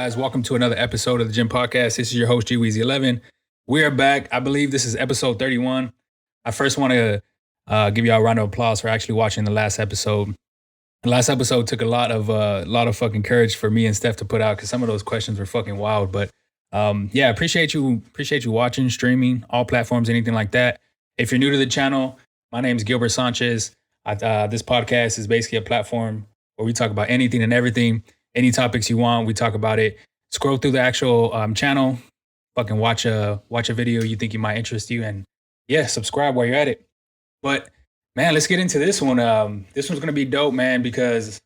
guys? Welcome to another episode of the GINN podcast. This is your host, GWeezy11. We are back. I believe this is episode 31. I first want to give y'all a round of applause for actually watching the last episode. The last episode took a lot of fucking courage for me and Steph to put out because some of those questions were fucking wild. But yeah, appreciate you watching, streaming, all platforms, anything like that. If you're new to the channel, my name is Gilbert Sanchez. This podcast is basically a platform where we talk about anything and everything. Any topics you want, we talk about it. Scroll through the actual channel, fucking watch a video you think you might interest you, and yeah, subscribe while you're at it. But man, let's get into this one. This one's gonna be dope, man, because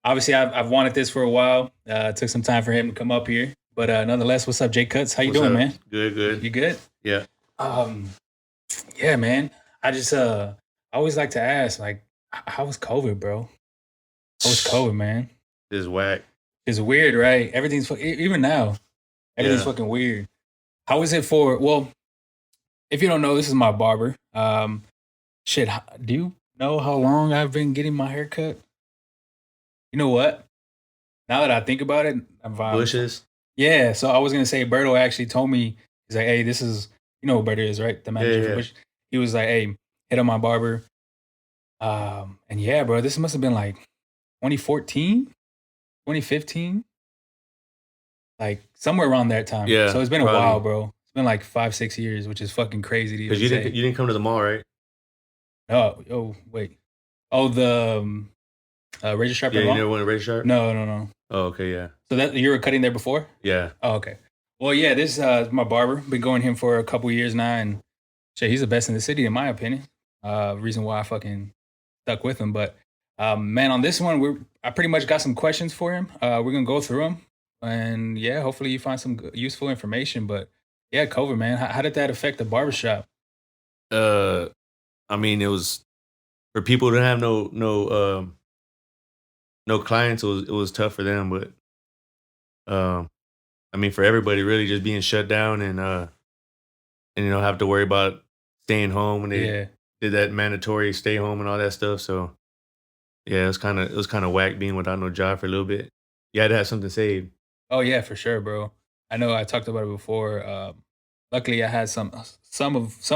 obviously I've wanted this for a while. It took some time for him to come up here, but nonetheless, what's up, Jay Cuts? How you doing, man? Good. You good? Yeah. Yeah, man. I always like to ask, like, how was COVID, bro? How was COVID, man? It's whack. It's weird, right? Everything's even now, everything's fucking weird. How is it for? Well, if you don't know, this is my barber. Shit, do you know how long I've been getting my hair cut? You know what? Now that I think about it, I'm vibing. Bushes. Yeah, so I was gonna say, Berto actually told me, he's like, hey, this is, you know what Berto is, right? The manager for Bush. He was like, hey, hit on my barber. And yeah, bro, this must have been like 2014, 2015, like somewhere around that time. Yeah. So it's been a while, bro. It's been like 5-6 years, which is fucking crazy to even Because say. you didn't come to the mall, right? Oh, wait. Oh, the razor sharp. Yeah, you never went to razor sharp? No. Oh, okay, yeah. So that you were cutting there before? Yeah. Oh, okay. Well, yeah, this is my barber. Been going him for a couple years now, and shit, he's the best in the city, in my opinion. Reason why I fucking stuck with him. But man, on this one, I pretty much got some questions for him. We're gonna go through them, and yeah, hopefully you find some useful information. But yeah, COVID, man, how did that affect the barbershop? I mean, it was for people who didn't have no clients. It was tough for them, but I mean, for everybody, really, just being shut down and have to worry about staying home when they did that mandatory stay home and all that stuff. So yeah, it was kind of whack being without no job for a little bit. You had to have something saved. Oh yeah, for sure, bro. I know I talked about it before. Luckily, I had some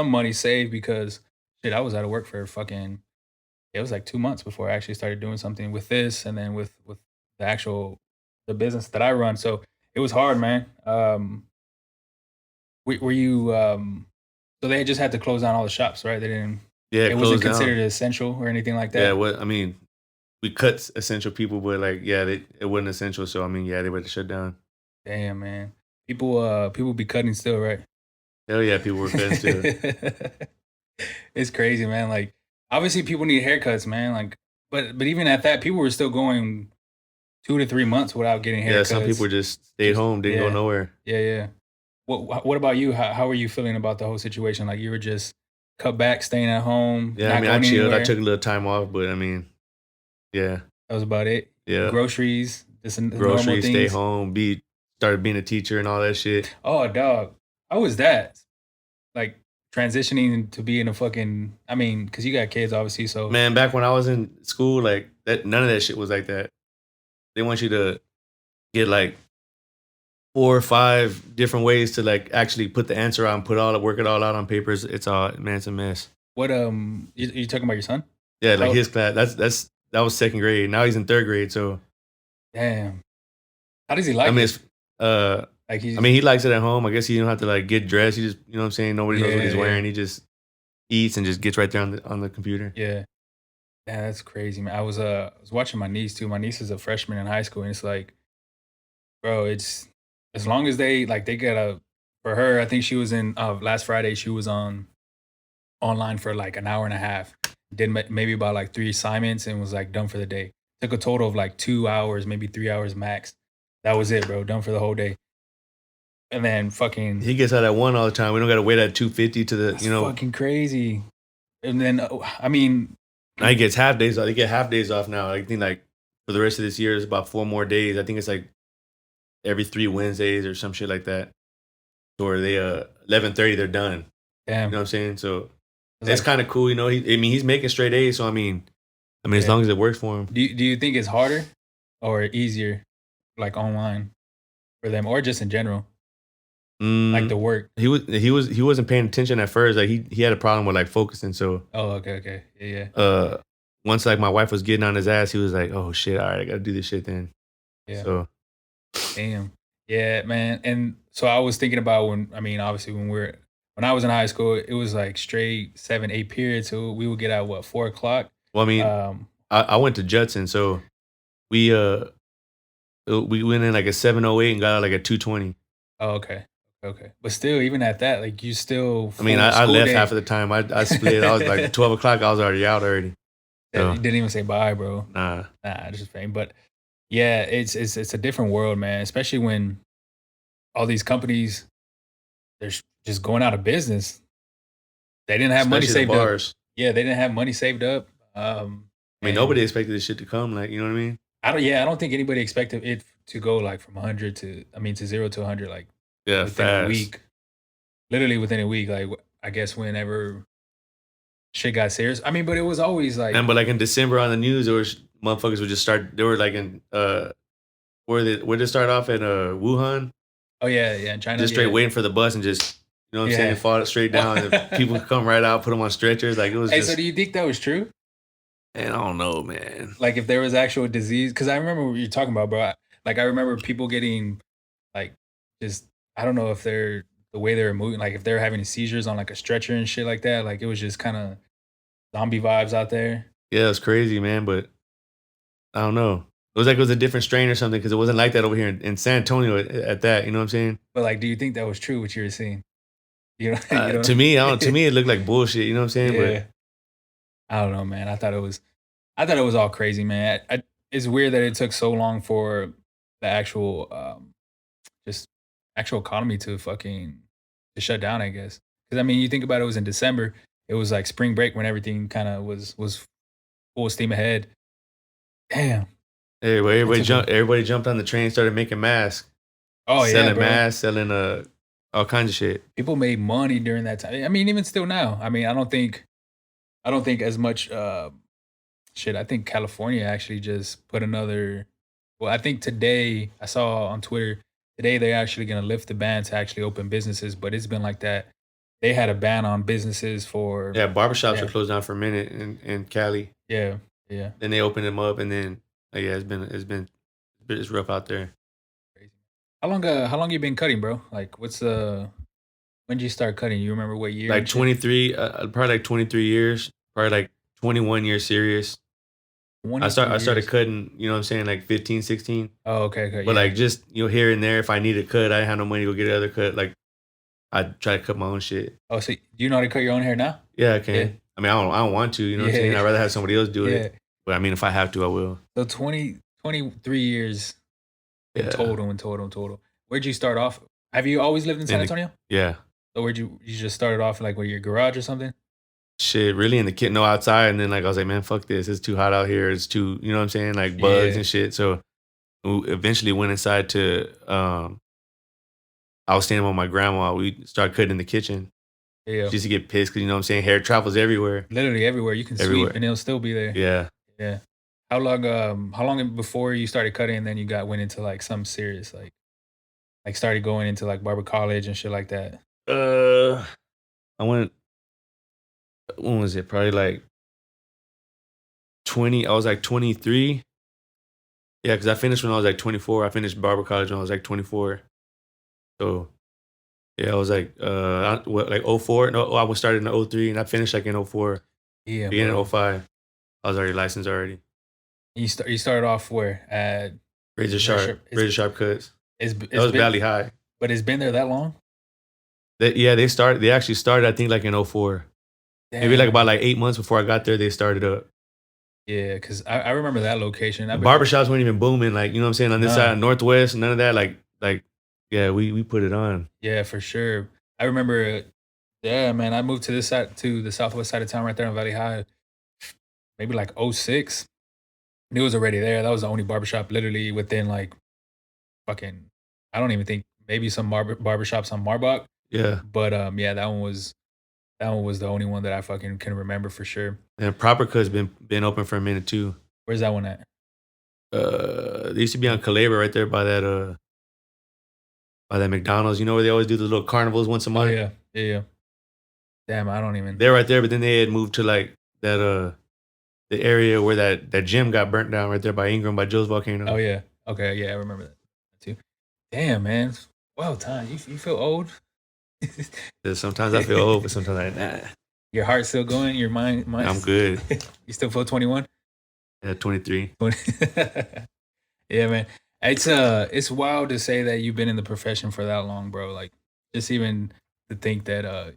money saved because shit, I was out of work for fucking. It was like 2 months before I actually started doing something with this, and then with the business that I run. So it was hard, man. Were you? So they just had to close down all the shops, right? They didn't. Yeah, it wasn't considered essential or anything like that. Yeah, I mean, we cut essential people, but like, yeah, it wasn't essential. So I mean, yeah, they were to shut down. Damn, man. People be cutting still, right? Hell yeah, people were cutting still. It's crazy, man. Like, obviously, people need haircuts, man. Like, but even at that, people were still going 2 to 3 months without getting haircuts. Yeah, some people just stayed home, didn't go nowhere. Yeah. What about you? How were you feeling about the whole situation? Like, you were just cut back, staying at home. Yeah, I mean, I chilled. I took a little time off, but I mean, yeah, that was about it. Yeah, groceries, stay home, started being a teacher and all that shit. Oh, dog, how was that? Like transitioning to being a fucking. I mean, because you got kids, obviously. So man, back when I was in school, like that, none of that shit was like that. They want you to get like 4 or 5 different ways to like actually put the answer out and work it all out on papers. It's a mess. What you talking about your son? Yeah, like his class. That was 2nd grade. Now he's in 3rd grade. So damn, how does he like? I mean, it? He likes it at home. I guess he don't have to like get dressed. He just, you know what I'm saying. Nobody knows what he's wearing. He just eats and just gets right there on the computer. Yeah. Yeah, that's crazy, man. I was watching my niece too. My niece is a freshman in high school, and it's like, bro, it's as long as they gotta. For her, I think she was in last Friday. She was online for like an hour and a half. Did maybe about like 3 assignments and was like done for the day. Took a total of like 2 hours, maybe 3 hours max. That was it, bro. Done for the whole day. And then fucking he gets out at 1 all the time. We don't gotta wait at 2:50 to the fucking crazy. And then I mean. Now he gets half days off. They get half days off now. I think like for the rest of this year, it's about 4 more days. I think it's like every 3 Wednesdays or some shit like that. Or they 11:30 they're done. Damn. You know what I'm saying? So that's kind of cool. You know, he's making straight A's. So I mean, as long as it works for him. Do you think it's harder or easier, like online? for them, or just in general, like the work? He wasn't paying attention at first. Like he had a problem with like focusing. So Oh, okay, yeah, once like my wife was getting on his ass, he was like, "Oh shit, all right, I gotta do this shit then." yeah. So Damn. Yeah, man. And so I was thinking about obviously when I was in high school, it was like straight 7, 8 periods. So we would get out what 4 o'clock. well, I mean, Um. I went to Judson, so we we went in like a 7:08 and got out like a 2:20. Oh, okay. But still, even at that, like you still I mean, full I school left day. half of the time. I split. I was like 12 o'clock. I was already out already. Yeah, So, you didn't even say bye, bro. nah. Just fame. But yeah, it's a different world, man. Especially when all these companies they're just going out of business. They didn't have money Especially the saved up. bars. Yeah, they didn't have money saved up. I mean, nobody expected this shit to come. Like, you know what I mean? I don't think anybody expected it to go like from 100 to 0 to 100 like Yeah, within fast. a week. Literally within a week. Like I guess whenever shit got serious. I mean, but it was always like, And but like in December on the news, there was motherfuckers would just start. They were like in where they start off at Wuhan, oh yeah, in China, just straight yeah. waiting for the bus and just you know what I'm saying, Yeah. fall straight down. And people could come right out, put them on stretchers. Like it was Hey, just. so do you think that was true? And I don't know, man. Like if there was actual disease? Because I remember what you're talking about, bro. Like I remember people getting like just I don't know if they're the way they were moving, like if they're having seizures on like a stretcher and shit like that. Like it was just kind of zombie vibes out there. Yeah, it was crazy, man. But I don't know. It was like it was a different strain or something because it wasn't like that over here in San Antonio at that. You know what I'm saying? But like, do you think that was true what you were seeing? You know, To me, to me, it looked like bullshit. You know what I'm saying? Yeah. I don't know, man. I thought it was all crazy, man. It's weird that it took so long for the actual just actual economy to shut down, I guess. Because I mean, you think about it, it was in December. It was like spring break when everything kind of was full steam ahead. Damn. Hey, well, everybody jumped on the train, started making masks. Oh yeah, selling bro. masks, selling all kinds of shit. People made money during that time. I mean, even still now. I mean, I don't think as much shit. I think California actually just put another. Well, I think today I saw on Twitter today they're actually going to lift the ban to actually open businesses, but it's been like that. They had a ban on businesses for Barbershops were closed down for a minute in Cali. Yeah. Then they opened them up, and then it's rough out there. Crazy. How long you been cutting, bro? Like, when did you start cutting? You remember what year? Like 23, probably like 23 years, probably like 21 years serious. I started cutting, you know what I'm saying, like 15, 16. Oh, okay. But like just, here and there, if I need a cut, I didn't have no money to go get another cut. Like I try to cut my own shit. Oh, so do you know how to cut your own hair now? Yeah, I can. Yeah. I mean, I don't want to, you know what I'm saying? I'd rather have somebody else do it. But I mean, if I have to, I will. So 23 years in total. Where'd you start off? Have you always lived in San Antonio? Yeah. So where'd you just started off like with your garage or something? Shit, really in the kitchen, no outside. And then like I was like, man, fuck this. It's too hot out here. It's too, you know what I'm saying? Like bugs and shit. So we eventually went inside to, I was staying with my grandma. We started cutting in the kitchen. Yeah. She used to get pissed because, you know what I'm saying? Hair travels everywhere. Literally everywhere. You can sweep and it'll still be there. Yeah. Yeah. How long before you started cutting and then you went into like some serious, like started going into like barber college and shit like that? I went, when was it? Probably like 20. I was like 23. Yeah, because I finished when I was like 24. I finished barber college when I was like 24. So, yeah, I was like, like 04? No, I was started in 03 and I finished like in 04. Yeah, beginning in 05. I was already licensed already. You started off where? At Razor Sharp Cuts. That was Valley High. But it's been there that long? They actually started, I think, like in 04. Damn. Maybe like about like 8 months before I got there, they started up. Yeah, because I remember that location. Barbershops weren't even booming, like, you know what I'm saying, on this side, Northwest, none of that. Like, yeah, we put it on. Yeah, for sure. I remember, yeah, man, I moved to this side, to the southwest side of town right there in Valley High, maybe like 06. It was already there. That was the only barbershop literally within like fucking, I don't even think, maybe some barbershops on Marbach. Yeah. But yeah, that one was the only one that I fucking can remember for sure. And Proper Cut's been open for a minute too. Where's that one at? They used to be on Calabria right there by that by that McDonald's. You know where they always do the little carnivals once a Oh month? yeah, yeah, yeah. Damn, I don't even. They're right there, but then they had moved to like that the area where that gym got burnt down right there by Ingram by Joe's Volcano. Oh yeah. Okay, yeah, I remember that too. Damn, man. Well, time. You feel old? Sometimes I feel old, but sometimes I nah. Your heart's still going. Your mind. I'm good. You still feel 21? Yeah, 23. 20. Yeah, man. It's wild to say that you've been in the profession for that long, bro. Like, just even to think that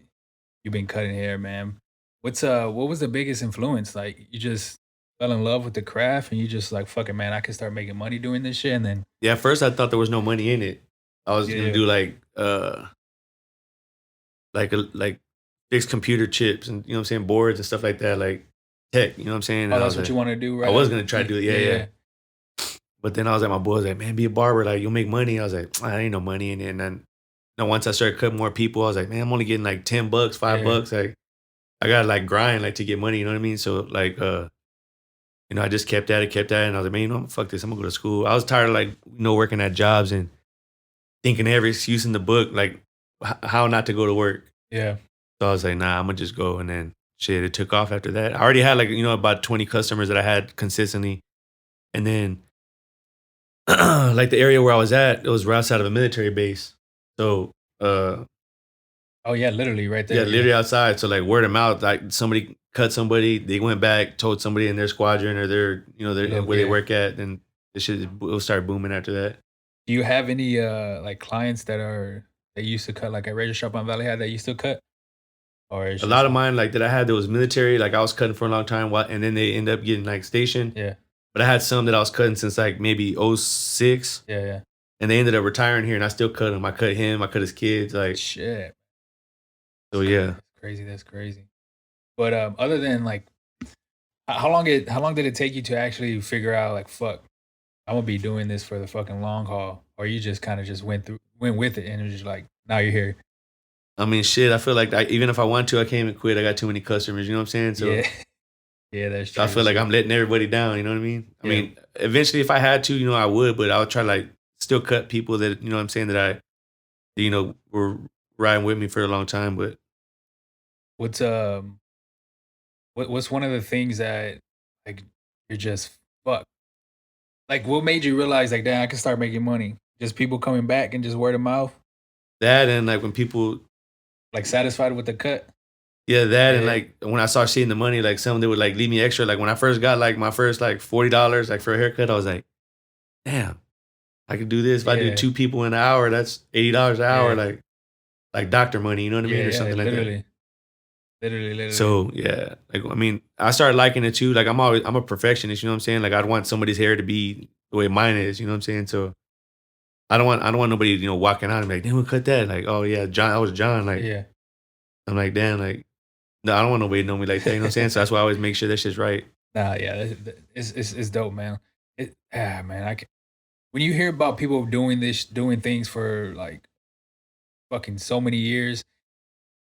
you've been cutting hair, man. What was the biggest influence? Like, you just fell in love with the craft and you just like, fuck it, man, I can start making money doing this shit. And then Yeah, at first I thought there was no money in it. I was gonna do like fix computer chips and you know what I'm saying, boards and stuff like that, like tech, you know what I'm saying? Oh, And that's what you want to do, right? I was gonna try to do it, yeah. But then I was like, my boy was like, man, be a barber, like you'll make money. I was like, I ain't no money in it. And then once I started cutting more people, I was like, man, I'm only getting like $10, $5. Like I gotta like grind like to get money, you know what I mean? So like you know, I just kept at it, and I was like, man, you know, fuck this, I'm gonna go to school. I was tired of like, you know, working at jobs and thinking every excuse in the book, like how not to go to work. Yeah. So I was like, nah, I'm gonna just go. And then shit, it took off after that. I already had like, you know, about 20 customers that I had consistently. And then like the area where I was at, it was right outside of a military base. So oh yeah, literally right there. Yeah, literally outside. So like word of mouth, like somebody cut somebody, they went back, told somebody in their squadron or their, you know, their where they work at, and the shit will start booming after that. Do you have any like clients that used to cut like at Razor Shop on Valley High that you still cut? Or a lot of mine like that I had that was military, like I was cutting for a long time, and then they end up getting like stationed. Yeah. But I had some that I was cutting since like maybe 06. Yeah, yeah. And they ended up retiring here, and I still cut them. I cut him, I cut his kids, like shit. So yeah, that's crazy. That's crazy. But other than like, how long did it take you to actually figure out like, fuck, I'm gonna be doing this for the fucking long haul, or you just kind of just went with it and it was just like, now you're here. I mean, shit. I feel like even if I want to, I can't even quit. I got too many customers. You know what I'm saying? So yeah, yeah, that's true. I feel like I'm letting everybody down. You know what I mean? I mean, eventually, if I had to, you know, I would, but I would try to like still cut people that, you know what I'm saying, that you know, were riding with me for a long time. But what's one of the things that like you're just fuck? Like, what made you realize like, damn, I can start making money? Just people coming back and just word of mouth. That, and like when people like satisfied with the cut. Yeah, that, and like when I started seeing the money, like some they would like leave me extra. Like when I first got like my first like $40 like for a haircut, I was like, damn, I could do this. If I do 2 people in an hour, that's $80 an hour, like doctor money, you know what I mean, or something like that. Literally. So yeah, like I mean, I started liking it too. Like I'm a perfectionist, you know what I'm saying? Like I'd want somebody's hair to be the way mine is, you know what I'm saying? So I don't want nobody, you know, walking out and be like, damn, who cut that? Like, oh yeah, John, I was John. Like I'm like, damn, like no, I don't want nobody to know me like that, you know what I'm saying? So that's why I always make sure that shit's right. Nah, yeah, it's dope, man. Man, when you hear about people doing things for like fucking so many years,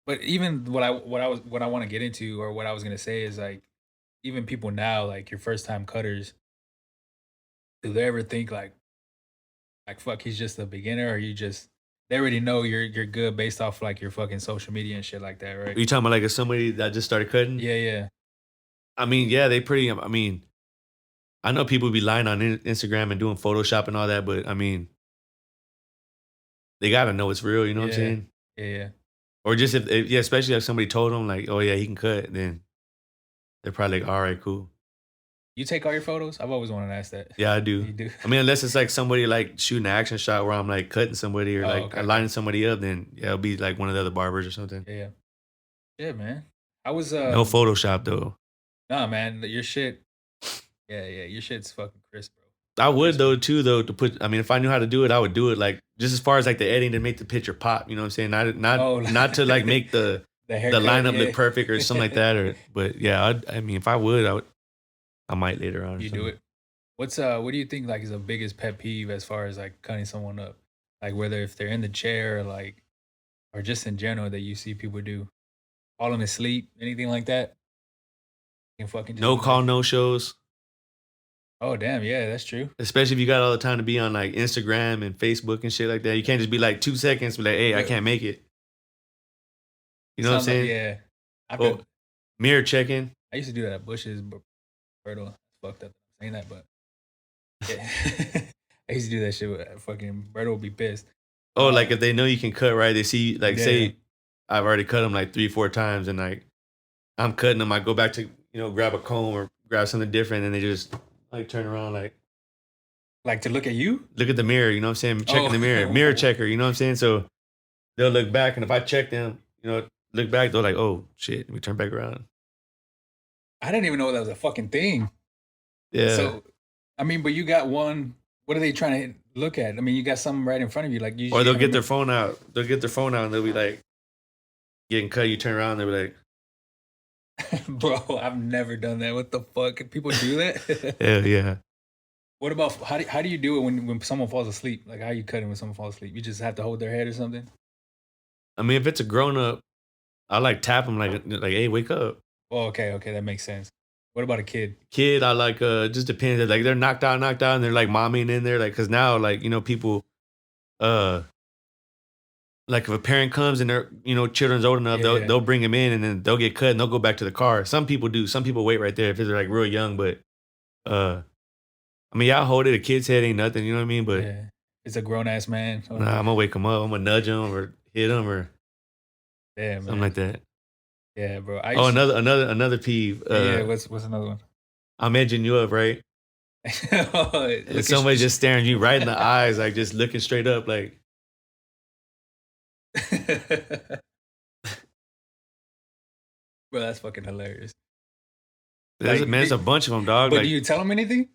but even what I want to get into, or what I was gonna say is like, even people now, like your first time cutters, do they ever think like fuck, he's just a beginner, or they already know you're good based off like your fucking social media and shit like that, right? Are you talking about like if somebody that just started cutting? Yeah. I mean, yeah, I mean, I know people be lying on Instagram and doing Photoshop and all that, but I mean, they gotta know it's real, you know what I'm saying? Yeah. Or just if especially if somebody told them like, oh yeah, he can cut, then they're probably like, all right, cool. You take all your photos? I've always wanted to ask that. Yeah, I do. You do? I mean, unless it's like somebody like shooting an action shot where I'm like cutting somebody or lining somebody up, then yeah, it'll be like one of the other barbers or something. Yeah. Yeah, man. I was no Photoshop though. Nah, man, your shit. Yeah, your shit's fucking crisp, bro. I would though to put. I mean, if I knew how to do it, I would do it. Like just as far as like the editing to make the picture pop. You know what I'm saying? Not to like make the lineup look perfect or something like that. But yeah, I mean, if I would, I might later on. You do it. What do you think like is the biggest pet peeve as far as like cutting someone up? Like whether if they're in the chair or like, or just in general that you see people do, falling asleep, anything like that? You can fucking just no call, no shows. Oh damn, yeah, that's true. Especially if you got all the time to be on like Instagram and Facebook and shit like that. You can't just be like 2 seconds, be like, hey, I But can't make it. You know what I'm sounds like saying? yeah. I've Well, been mirror checking. I used to do that at Bush's, but Berto fucked up saying that, but yeah. I used to do that shit with fucking Berto would be pissed. Oh, like if they know you can cut right, they see like Yeah. say I've already cut them like 3-4 times, and like I'm cutting them. I go back to grab a comb or grab something different, and they just like turn around Like to look at you? look at the mirror. You know what I'm saying? Checking the mirror, Oh. mirror checker. You know what I'm saying? So they'll look back, and if I check them, look back, they're like, oh shit, we turn back around. I didn't even know that was a fucking thing. Yeah. So, I mean, but you got one. What are they trying to look at? I mean, you got something right in front of you, like Or they'll get their phone out. They'll get their phone out, and they'll be like, getting cut. You turn around, they'll be like, bro, I've never done that. What the fuck? People do that? hell yeah. What about how do you do it when someone falls asleep? Like how you cutting when someone falls asleep? You just have to hold their head or something? I mean, if it's a grown up, I like tap them like hey, wake up. Oh, okay, that makes sense. What about a kid? Kid, I like just depends. Like they're knocked out, and they're like momming in there, like because now like people, like if a parent comes and their children's old enough, Yeah. they'll bring them in and then they'll get cut and they'll go back to the car. Some people do. Some people wait right there if they're like real young, but I mean, y'all hold it. A kid's head ain't nothing, you know what I mean? But Yeah, it's a grown ass man. nah, I'm gonna wake him up. I'm gonna nudge him or hit him or Yeah, something man. like that. Yeah, bro. Another peeve. Yeah, what's another one? I'm edging you up, right? And somebody just staring you right in the eyes, like just looking straight up, like. Bro, that's fucking hilarious. There's a bunch of them, dog. But like, do you tell them anything?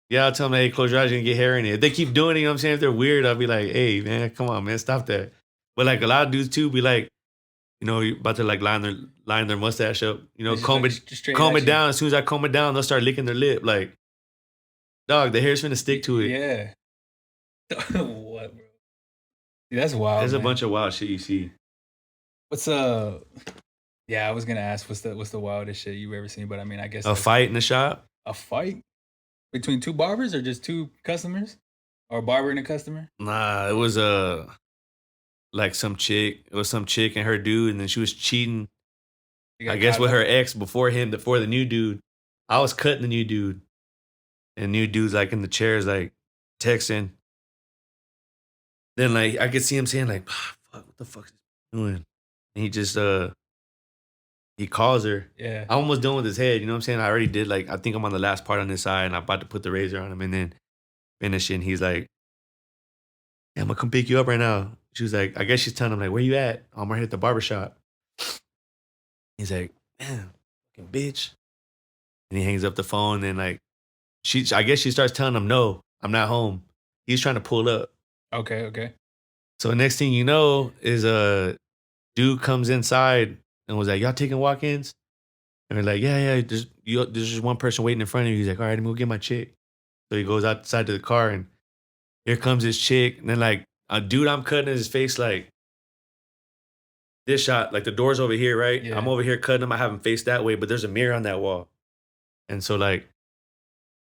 Yeah, I'll tell them, hey, close your eyes, you're gonna get hair in it. If they keep doing it, you know what I'm saying? If they're weird, I'll be like, hey, man, come on, man, stop that. But like a lot of dudes too be like, you about to like line their mustache up, comb it down. As soon as I comb it down, they'll start licking their lip. Like, dog, the hair's finna stick to it. Yeah. What, bro? Dude, that's wild. There's man. a bunch of wild shit you see. What's yeah, I was gonna ask what's the wildest shit you ever seen, but I mean, I guess A fight in the shop? A fight between two barbers or just two customers, or a barber and a customer? Nah, it was like some chick. It was some chick and her dude, and then she was cheating. I guess with her ex before the new dude. I was cutting the new dude, and new dude's like in the chairs, like texting. Then like I could see him saying like, fuck, what the fuck is he doing? And he just he calls her. Yeah. I'm almost done with his head, you know what I'm saying? I already did, like, I think I'm on the last part on this side and I'm about to put the razor on him and then finish it. And he's like, yeah, I'm gonna come pick you up right now. She was like, I guess she's telling him, like, where you at? I'm right here at the barbershop. He's like, man, fucking bitch. And he hangs up the phone and like I guess she starts telling him, no, I'm not home. He's trying to pull up. Okay. So next thing you know is a dude comes inside and was like, y'all taking walk-ins? And we're like, yeah, there's just one person waiting in front of you. He's like, all right, I'm gonna get my chick. So he goes outside to the car and here comes his chick. And then like a dude I'm cutting his face like this shot, like the door's over here, right? Yeah. I'm over here cutting him. I have him face that way, but there's a mirror on that wall. And so like,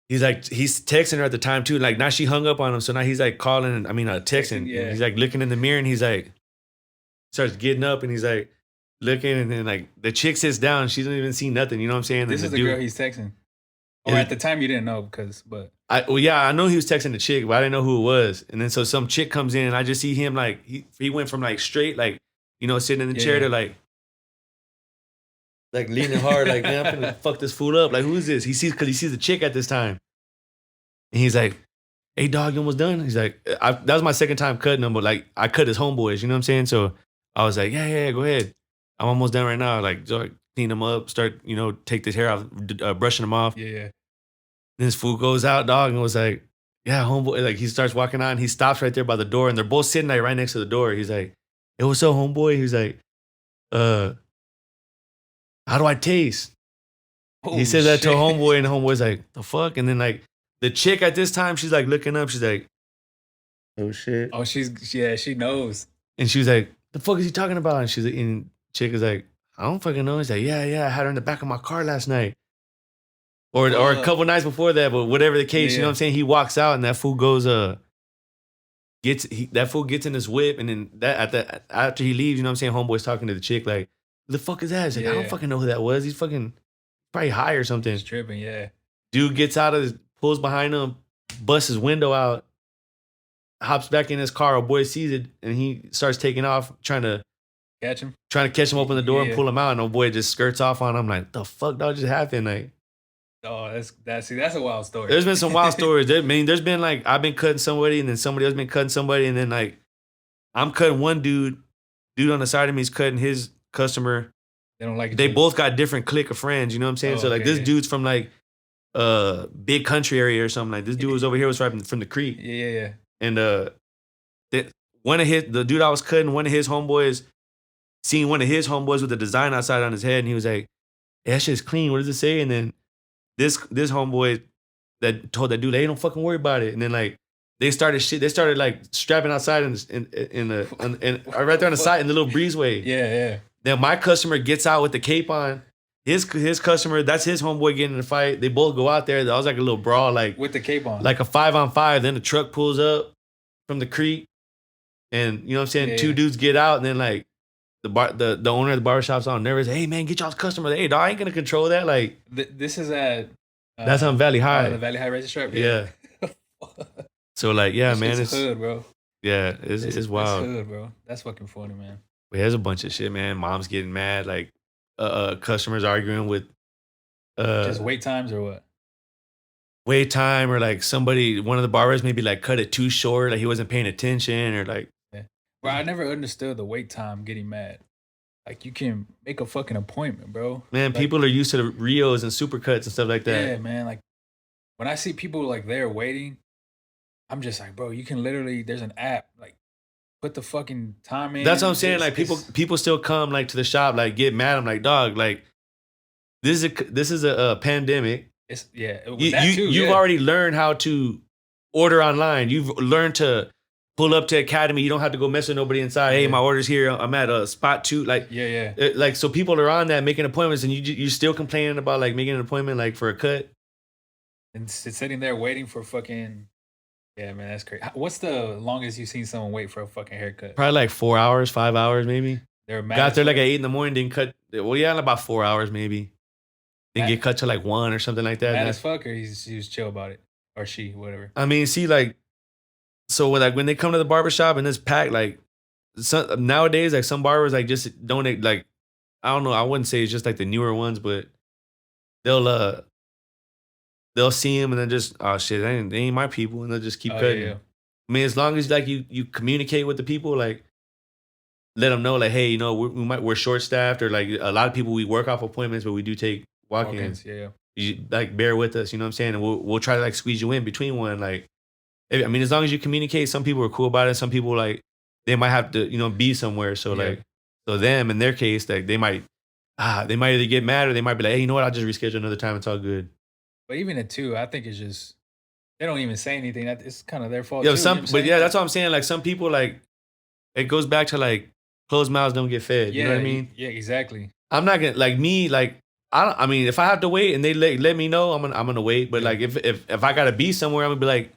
he's texting her at the time too. Like now she hung up on him. So now he's like calling, texting. Yeah. He's like looking in the mirror and he's like, starts getting up and he's like, looking and then like the chick sits down. She doesn't even see nothing. You know what I'm saying? This is the girl he's texting. Or at the time you didn't know I know he was texting the chick, but I didn't know who it was. And then so some chick comes in and I just see him like he went from like straight like sitting in the chair to like leaning hard like man I'm gonna fuck this fool up. Like who is this? He sees the chick at this time, and he's like, hey dog, you almost done? He's like, that was my second time cutting him, but like I cut his homeboys. You know what I'm saying? So I was like, yeah, go ahead. I'm almost done right now. Like, so I clean them up, start, take this hair off, brushing them off. Yeah. Then this fool goes out, dog, and was like, yeah, homeboy. Like, he starts walking on. He stops right there by the door, and they're both sitting like right next to the door. He's like, hey, what's up, homeboy? He's like, how do I taste? He said that to a homeboy, and the homeboy's like, the fuck? And then, like, the chick at this time, she's like looking up. She's like, oh, shit. Oh, she knows. And she was like, the fuck is he talking about? And she's like, and chick is like, I don't fucking know. He's like, yeah, I had her in the back of my car last night. or a couple nights before that, but whatever the case, you know what I'm saying? He walks out and that fool goes, that fool gets in his whip, and then after he leaves, you know what I'm saying? Homeboy's talking to the chick like, "The fuck is that?" He's like, "I don't fucking know who that was. He's fucking probably high or something." He's tripping, yeah. Dude gets out of pulls behind him, busts his window out, hops back in his car. A boy sees it, and he starts taking off, trying to catch him, open the door and pull him out. And old boy just skirts off on him. Like, the fuck, dog, just happened? Like, oh, that's a wild story. There's been some wild stories. There's been like I've been cutting somebody, and then somebody else been cutting somebody, and then like I'm cutting one dude on the side of me is cutting his customer. They don't like it. They both got different clique of friends. You know what I'm saying? So like this dude's from like big country area or something. Like this dude was over here was right from the creek. Yeah. And the dude I was cutting, one of his homeboys seen one of his homeboys with a design outside on his head, and he was like, "Hey, that shit's clean. What does it say?" And then this homeboy that told that dude, "Hey, don't fucking worry about it." And then like they started like strapping outside in right there on the side in the little breezeway. Yeah. Then my customer gets out with the cape on. His customer, that's his homeboy getting in a fight. They both go out there. That was like a little brawl, like with the cape on, like a 5-on-5. Then the truck pulls up from the creek, and you know what I'm saying. Yeah. Two dudes get out, and then like the owner of the barbershop's on nervous. "Hey man, get y'all's customer." Hey dog, I ain't gonna control that. Like this is at that's on Valley High. The Valley High Razor Strap. Yeah. So like man, it's hood, bro. Yeah, it's wild. It's hood, bro. That's fucking funny, man. There's a bunch of shit, man. Mom's getting mad, like customers arguing with just wait times or what? Wait time, or like one of the barbers maybe like cut it too short, like he wasn't paying attention, or like Bro, I never understood the wait time getting mad. Like you can make a fucking appointment, bro. Man, like, people are used to the Rios and supercuts and stuff like that. Yeah, man. Like when I see people like there waiting, I'm just like, bro, you can literally, there's an app, like put the fucking time in. That's what I'm saying. Like people still come like to the shop, like get mad. I'm like, dog, like this is a pandemic. It's you've already learned how to order online. You've learned to pull up to Academy. You don't have to go mess with nobody inside. Hey, my order's here. I'm at a spot 2. Like like so people are on that making appointments, and you're still complaining about like making an appointment like for a cut and sitting there waiting for fucking. Yeah, man, that's crazy. What's the longest you've seen someone wait for a fucking haircut? Probably like 4 hours, 5 hours, maybe. They're mad. Got there like at 8 a.m, didn't cut. Well, yeah, in about 4 hours, maybe. Didn't get cut to like 1 or something like that. Mad as fuck, or he was chill about it, or she, whatever. I mean, see, like, so when they come to the barbershop and it's packed, like, nowadays, like some barbers like just don't like. I don't know. I wouldn't say it's just like the newer ones, but they'll see him and then just, oh shit, they ain't my people, and they'll just keep cutting. Yeah. I mean, as long as like you communicate with the people, like let them know, like, hey, you know, we're short staffed, or like a lot of people we work off appointments, but we do take walk-ins. Yeah. You like bear with us, you know what I'm saying, and we'll try to like squeeze you in between one. Like, I mean, as long as you communicate, some people are cool about it. Some people like they might have to, you know, be somewhere. So like, so them in their case, like they might either get mad or they might be like, hey, you know what, I'll just reschedule another time. It's all good. But even at 2, I think it's just they don't even say anything. It's kind of their fault. Yeah, but yeah, that's what I'm saying. Like some people, like it goes back to like closed mouths don't get fed. You know what I mean? Yeah, exactly. I'm not gonna like me like. I mean, if I have to wait and they let me know, I'm gonna wait. But like, if I gotta be somewhere, I'm gonna be like,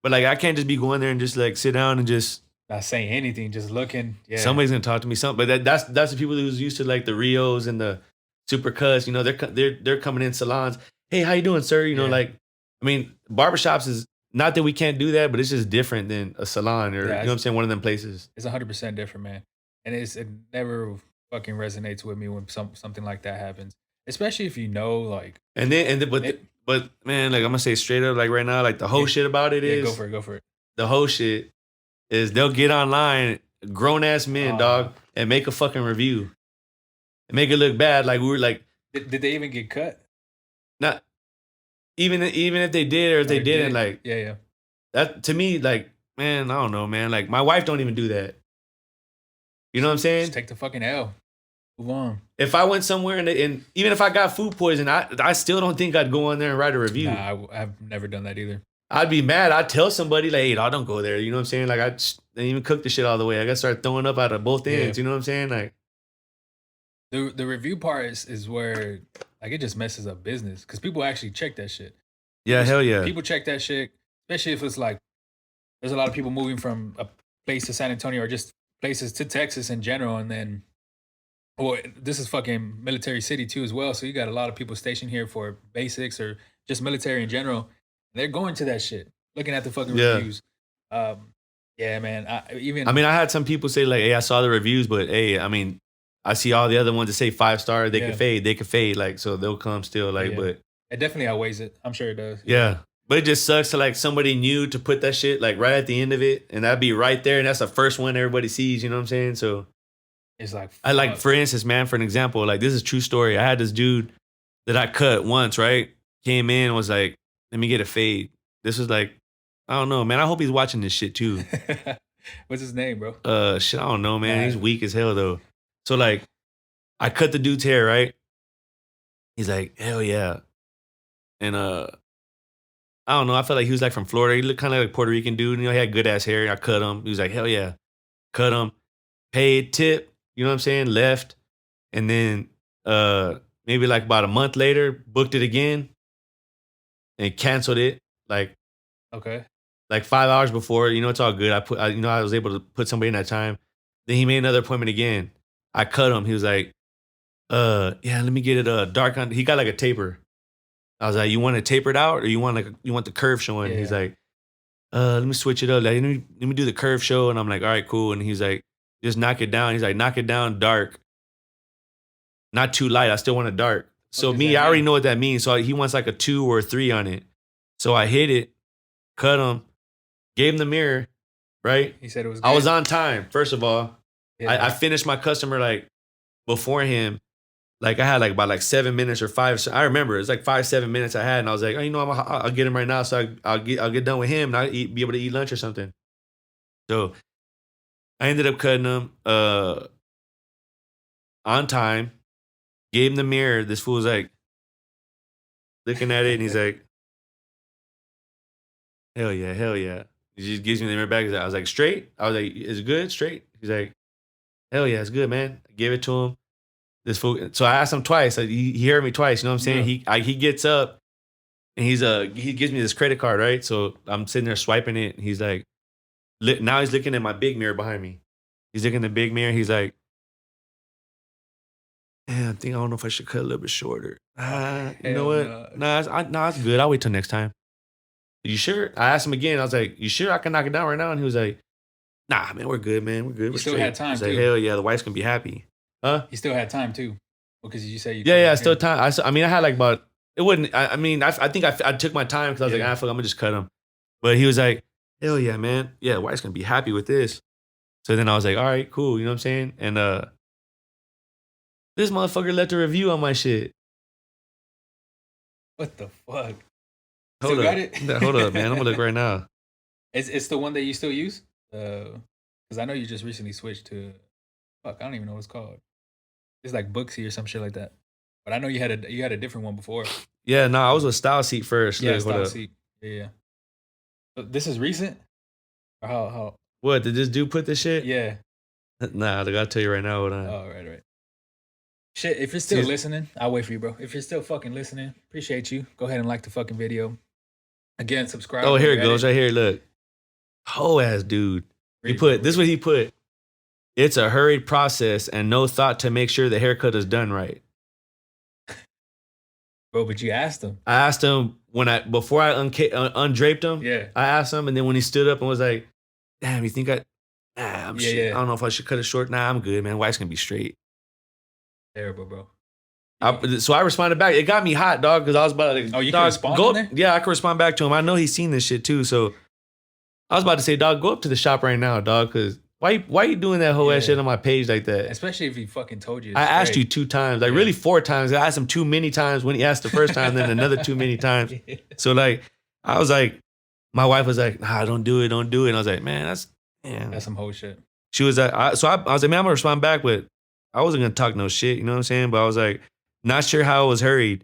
but like, I can't just be going there and just like sit down and just not saying anything, just looking. Yeah, somebody's gonna talk to me. But that's the people who's used to like the Rios and the supercuts. You know, they're coming in salons. Hey, how you doing, sir? You know, like, I mean, barbershops is not that we can't do that, but it's just different than a salon or you know what I'm saying, one of them places. It's 100% different, man. And it never fucking resonates with me when something like that happens. Especially if you know, like, but man, like I'm gonna say straight up, like right now, like the whole shit about it is go for it. The whole shit is they'll get online, grown ass men, dog, and make a fucking review, and make it look bad. Like we were like, did they even get cut? Not even if they did or if they didn't, like yeah. That to me, like, man, I don't know, man. Like my wife don't even do that. You know what I'm saying? Just take the fucking L. Move on. If I went somewhere and even if I got food poison, I still don't think I'd go on there and write a review. Nah, I've never done that either. I'd be mad. I'd tell somebody like, hey, don't go there. You know what I'm saying? Like I didn't even cook the shit all the way. I gotta start throwing up out of both ends. You know what I'm saying? Like the review part is where Like, it just messes up business because people actually check that shit. Yeah, hell yeah. People check that shit, especially if it's like there's a lot of people moving from a place to San Antonio or just places to Texas in general, and then this is fucking military city too as well. So you got a lot of people stationed here for basics or just military in general. They're going to that shit, looking at the fucking reviews. Yeah, man. I mean, I had some people say like, "Hey, I saw the reviews, but hey, I mean, I see all the other ones that say 5-star. They could fade. Like, so they'll come still. Like, but it definitely outweighs it. I'm sure it does. Yeah. But it just sucks to like somebody new to put that shit like right at the end of it, and that'd be right there, and that's the first one everybody sees. You know what I'm saying? So it's like I like, for instance, man, for an example, like this is a true story. I had this dude that I cut once, right? Came in and was like, "Let me get a fade." This was like, I don't know, man. I hope he's watching this shit too. What's his name, bro? Shit, I don't know, man. He's weak as hell though. So like, I cut the dude's hair, right? He's like, "Hell yeah," and I don't know. I felt like he was like from Florida. He looked kind of like a Puerto Rican dude. You know, he had good ass hair. I cut him. He was like, "Hell yeah," cut him, paid tip. You know what I'm saying? Left, and then maybe like about a month later, booked it again, and canceled it. Like, okay, like 5 hours before. You know, it's all good. I was able to put somebody in that time. Then he made another appointment again. I cut him. He was like, yeah, let me get it dark on. He got like a taper. I was like, you want it tapered out or you want the curve showing? Yeah. He's like, let me switch it up. Like, let me do the curve show. And I'm like, all right, cool. And he's like, just knock it down. He's like, knock it down dark. Not too light. I still want it dark. So I already know what that means. So he wants like a 2 or a 3 on it. So I hit it, cut him, gave him the mirror, right? He said it was good. I was on time, first of all. Yeah. I finished my customer like before him. Like I had like about like 7 minutes or 5. I remember it's like 5-7 minutes I had, and I was like, oh, you know, I'll get him right now, so I'll get done with him, and I'll be able to eat lunch or something. So I ended up cutting him on time. Gave him the mirror. This fool's like looking at it, and he's like, hell yeah, hell yeah. He just gives me the mirror back. I was like, straight. I was like, is it good? Straight. He's like, hell yeah, it's good, man. I gave it to him. This fool. So I asked him twice. He heard me twice. You know what I'm saying? Yeah. He gets up and he gives me this credit card, right? So I'm sitting there swiping it. And he's like, now he's looking at my big mirror behind me. He's looking at the big mirror. He's like, man, I don't know if I should cut a little bit shorter. You know what? Nah, it's good. I'll wait till next time. You sure? I asked him again. I was like, you sure I can knock it down right now? And he was like, nah, man, we're good, man. We're good. You still had time, too. Like, hell yeah, the wife's gonna be happy. Huh? You still had time too, because you said you. Yeah, still time. I mean, I had like about. It wouldn't. I mean, I think I took my time because I was like, fuck, I'm gonna just cut him. But he was like, hell yeah, man. Yeah, the wife's gonna be happy with this. So then I was like, all right, cool. You know what I'm saying? And this motherfucker left a review on my shit. What the fuck? Hold up, hold up, man. I'm gonna look right now. It's the one that you still use? Because I know you just recently switched to. Fuck, I don't even know what it's called. It's like Booksy or some shit like that. But I know you had a different one before. Yeah, no, I was with Style Seat first. Yeah, Style Seat. Yeah. So this is recent? Or how? What, did this dude put this shit? Yeah. Nah, I gotta tell you right now. Oh, right. Shit, if you're still listening, I'll wait for you, bro. If you're still fucking listening, appreciate you. Go ahead and like the fucking video. Again, subscribe. Oh, here it goes. Right here, look. Whole ass dude. This is what he put. It's a hurried process and no thought to make sure the haircut is done right. Bro, but you asked him. I asked him before I undraped him. Yeah. I asked him, and then when he stood up and was like, damn, you think I'm shit. I don't know if I should cut it short. Nah, I'm good, man. Wife's gonna be straight. Terrible, bro. So I responded back. It got me hot, dog, because I was about to like, oh, you can respond in there? Yeah, I can respond back to him. I know he's seen this shit too. So I was about to say, dog, go up to the shop right now, dog, because why you doing that whole ass shit on my page like that? Especially if he fucking told you. I asked you 2 times, like really 4 times. I asked him too many times when he asked the first time, then another too many times. So like, I was like, my wife was like, nah, don't do it. And I was like, man, that's some whole shit. She was like, I was like, man, I'm gonna respond back, but I wasn't gonna talk no shit, you know what I'm saying? But I was like, not sure how it was hurried.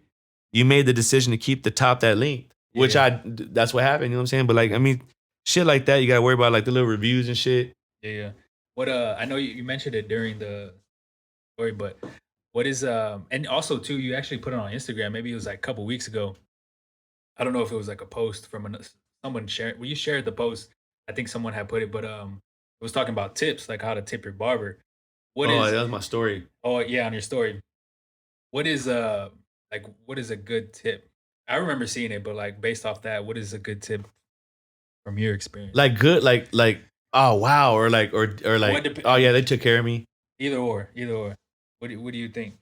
You made the decision to keep the top that length, which that's what happened, you know what I'm saying? But like, I mean, shit like that, you gotta worry about like the little reviews and shit. Yeah. What I know you mentioned it during the story, but What is and also too, you actually put it on Instagram. Maybe it was like a couple weeks ago. I don't know if it was like a post from someone shared. Well, you shared the post. I think someone had put it, but it was talking about tips, like how to tip your barber. What Oh, is? that was my story. Oh yeah, on your story. What is like what is a good tip? I remember seeing it, but like based off that, what is a good tip from your experience? Like good, like oh wow, or What like oh yeah, they took care of me. either or. What do you think?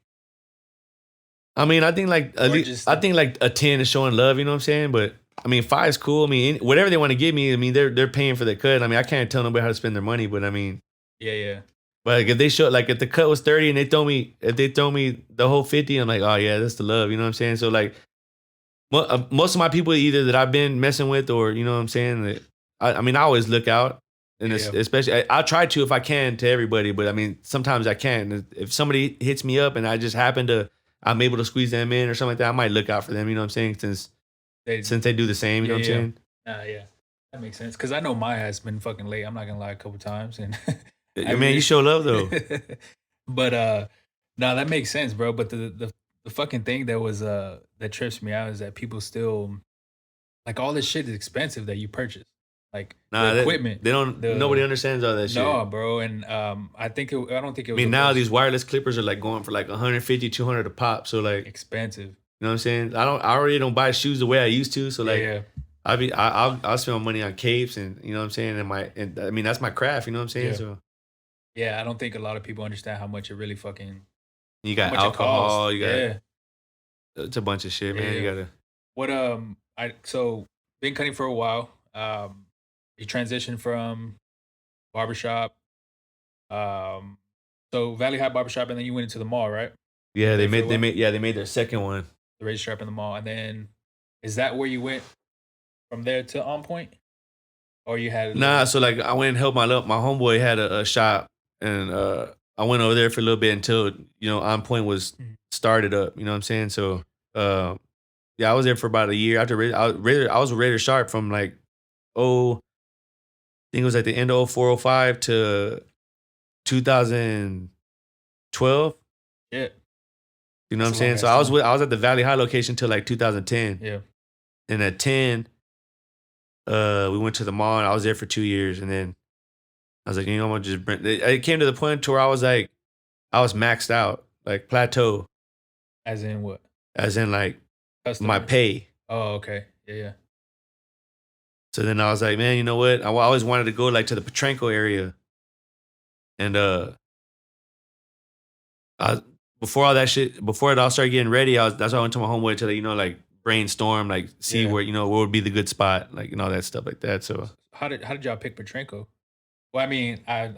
I mean, I think like at Or least just I think like a 10 is showing love. You know what I'm saying? But I mean, 5 is cool. I mean, whatever they want to give me. I mean, they're paying for the cut. I mean, I can't tell nobody how to spend their money. But I mean, yeah. but like if they show like if the cut was 30 and they throw me the whole 50, I'm like, oh yeah, that's the love. You know what I'm saying? So like most of my people either that I've been messing with or you know what I'm saying. That I mean, I always look out. And Yeah. especially, I try to if I can to everybody, but I mean, sometimes I can't. If somebody hits me up and I just happen to, I'm able to squeeze them in or something like that, I might look out for them. You know what I'm saying? Since they do the same, you know what I'm saying? Yeah. That makes sense. Cause I know Maya has been fucking late. I'm not gonna lie, a couple times. And I mean, you show love though. but no, that makes sense, bro. But the fucking thing that was that trips me out is that people still like all this shit is expensive that you purchase. Like Nah, the equipment. they don't. Nobody understands all that shit. No, bro. And I don't think it I was mean, now these wireless clippers are like going for like 150, 200 a pop. So like, expensive. you know what I'm saying? I already don't buy shoes the way I used to. So like, Yeah. I'll spend my money on capes and you know what I'm saying. And I mean, that's my craft. You know what I'm saying? Yeah. So Yeah, I don't think a lot of people understand how much it really fucking you got how much it alcohol. costs. You got it's a bunch of shit, man. Yeah. You gotta. What I so been cutting for a while. You transitioned from barbershop. So Valley High Barbershop, and then you went into the mall, right? Yeah, There for a while? they made their second one. The razor strap in the mall, and then is that where you went from there to On Point, or you had Nah, so like I went and helped my homeboy had a shop, and I went over there for a little bit until you know On Point was Mhm. started up. You know what I'm saying? So yeah, I was there for about a year. After I was Raider Sharp from like I think it was like the end of 04, 05 to 2012. Yeah, You know what I'm that's a saying? long So ass time. I was at the Valley High location till like 2010. Yeah, And at 10, we went to the mall and I was there for 2 years. And then I was like, you know, I'm gonna just bring it came to the point to where I was like, I was maxed out, like plateau, as in what? as in like my Customers? pay. Oh, okay. Yeah. So then I was like, man, you know what? I always wanted to go like to the Petrenko area. And before all that shit, before it all started getting ready, that's why I went to my homeboy to like, you know, like brainstorm, like see Yeah. where, you know, what would be the good spot, like and all that stuff like that. So How did y'all pick Petrenko? Well, I mean, I kind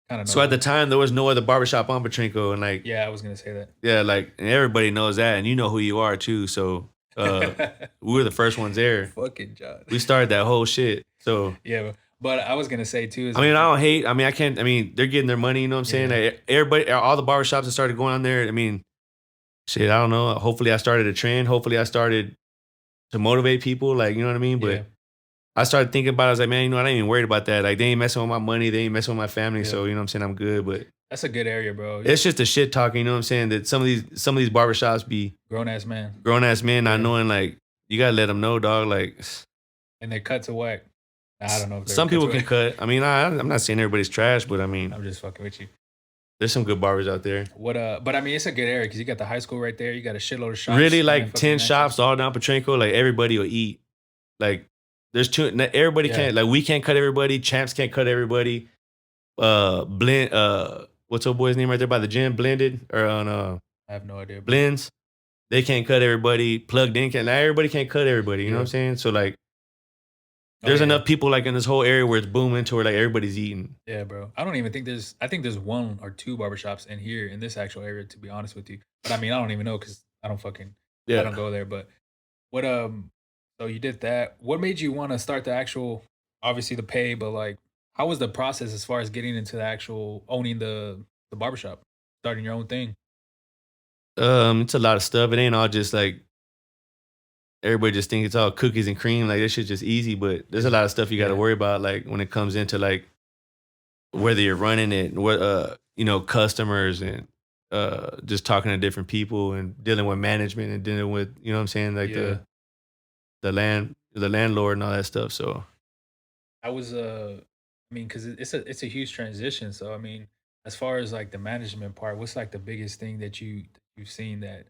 of know. so at the time there was no other barbershop on Petrenko and like Yeah, I was gonna say that. yeah, like and everybody knows that and you know who you are too. So we were the first ones there. Fucking John. We started that whole shit. So Yeah, but I was gonna say too. Is I mean, I don't hate. I mean, I can't. I mean, they're getting their money. You know what I'm saying? Yeah. Like, everybody, all the barbershops that started going on there. I mean, shit. I don't know. Hopefully, I started a trend. Hopefully, I started to motivate people. Like, you know what I mean? But Yeah. I started thinking about it. I was like, man, you know what? I ain't even worried about that. Like, they ain't messing with my money. They ain't messing with my family. Yeah. So, you know what I'm saying? I'm good. But That's a good area, bro. it's just the shit talking. You know what I'm saying? That some of these barbershops be Grown ass man, grown ass men not Yeah. knowing. Like, you gotta let them know, dog. Like, and they cut to whack. I don't know. If they're some people to can whack. cut. I mean, I'm not saying everybody's trash, but I mean, I'm just fucking with you. there's some good barbers out there. What but I mean, it's a good area because you got the high school right there. You got a shitload of shops. Really, and like then fucking 10 mansions. shops all down Petrenko. Like everybody will eat. Like there's two. Everybody Yeah. can't. Like we can't cut everybody. Champs can't cut everybody. Blend. What's old boy's name right there by the gym? Blended or on I have no idea. Bro. blends. They can't cut everybody. Plugged in can't. Not everybody can't cut everybody. You know Yeah. what I'm saying? So like, Oh, there's yeah. enough people like in this whole area where it's booming to where like everybody's eating. Yeah, bro. I don't even think there's. I think there's one or two barbershops in here in this actual area. To be honest with you, but I mean, I don't even know because I don't fucking. I don't Yeah. go there. But what so you did that. What made you want to start the actual? Obviously the pay, but like, how was the process as far as getting into the actual owning the barbershop, starting your own thing? It's a lot of stuff. It ain't all just like everybody just think it's all cookies and cream. Like this shit's just easy, but there's a lot of stuff you got to Yeah. worry about. Like when it comes into like whether you're running it, what you know, customers and just talking to different people and dealing with management and dealing with, you know what I'm saying, like the landlord and all that stuff. So I was I mean, because it's a huge transition. So I mean, as far as like the management part, what's like the biggest thing that you've seen that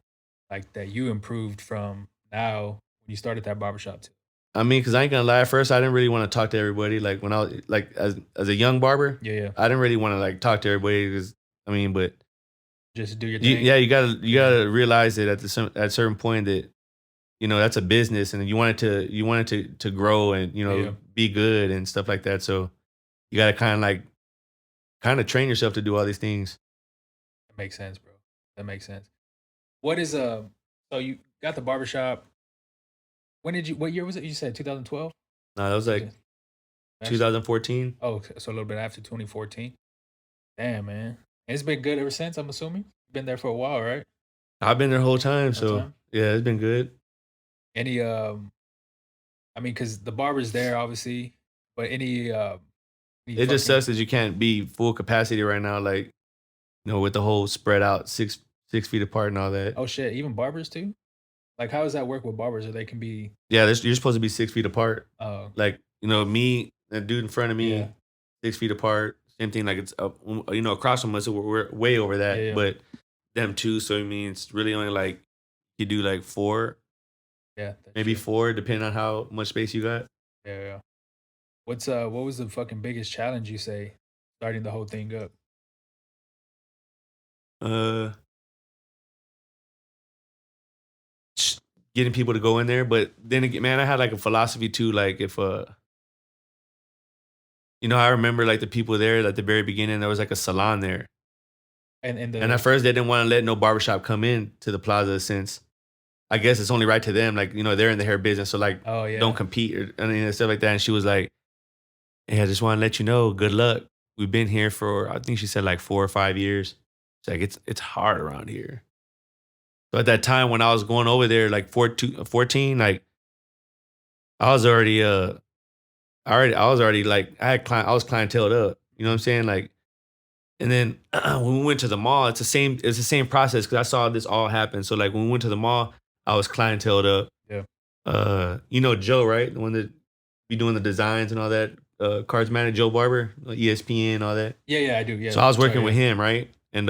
like that you improved from now when you started that barbershop too? I mean, because I ain't gonna lie, at first I didn't really want to talk to everybody. Like when I was like as a young barber, Yeah, yeah. I didn't really want to like talk to everybody because I mean, but Just do your thing. yeah, you gotta realize that at a certain point that that's a business and you want it to grow and Yeah. be good and stuff like that. So you gotta kind of train yourself to do all these things. That makes sense, bro. That makes sense. What is so you got the barbershop. When did you what year was it? You said 2012? No, that was like 2014. Oh, so a little bit after 2014. Damn, man. It's been good ever since, I'm assuming. Been there for a while, right? I've been there the whole time, Whole so time? yeah, it's been good. Any I mean, because the barber's there, obviously, but any It just fucking sucks that you can't be full capacity right now, like with the whole spread out 6 feet apart and all that. oh shit, even barbers too? Like how does that work with barbers? Or they can be Yeah, you're supposed to be 6 feet apart. Like me, the dude in front of me, yeah, 6 feet apart. Same thing, like it's up, across from us, so we're way over that. yeah, yeah. But them two, so I mean, it's really only like you do like four, Yeah, that's maybe true. four, depending on how much space you got. Yeah, yeah. What was the fucking biggest challenge you say starting the whole thing up? Uh, Getting people to go in there, but then again, man, I had like a philosophy too. Like if I remember like the people there at the very beginning, there was like a salon there. And And at the first, they didn't want to let no barbershop come in to the plaza since I guess it's only right to them. Like, they're in the hair business. So, like, oh yeah. don't compete or stuff like that. And she was like, hey, I just want to let you know, good luck. We've been here for, I think she said like 4 or 5 years. It's like, it's hard around here. So at that time when I was going over there, like 14, like, I was already, I was already like, I was clienteled up. You know what I'm saying? Like, and then when we went to the mall, it's the same process because I saw this all happen. So like when we went to the mall, I was clienteled up. Yeah. Joe, right? The one that be doing the designs and all that. Cards manager Joe Barber, ESPN, all that. Yeah, yeah, I do. Yeah. So I was Sorry, working with yeah. him, right? And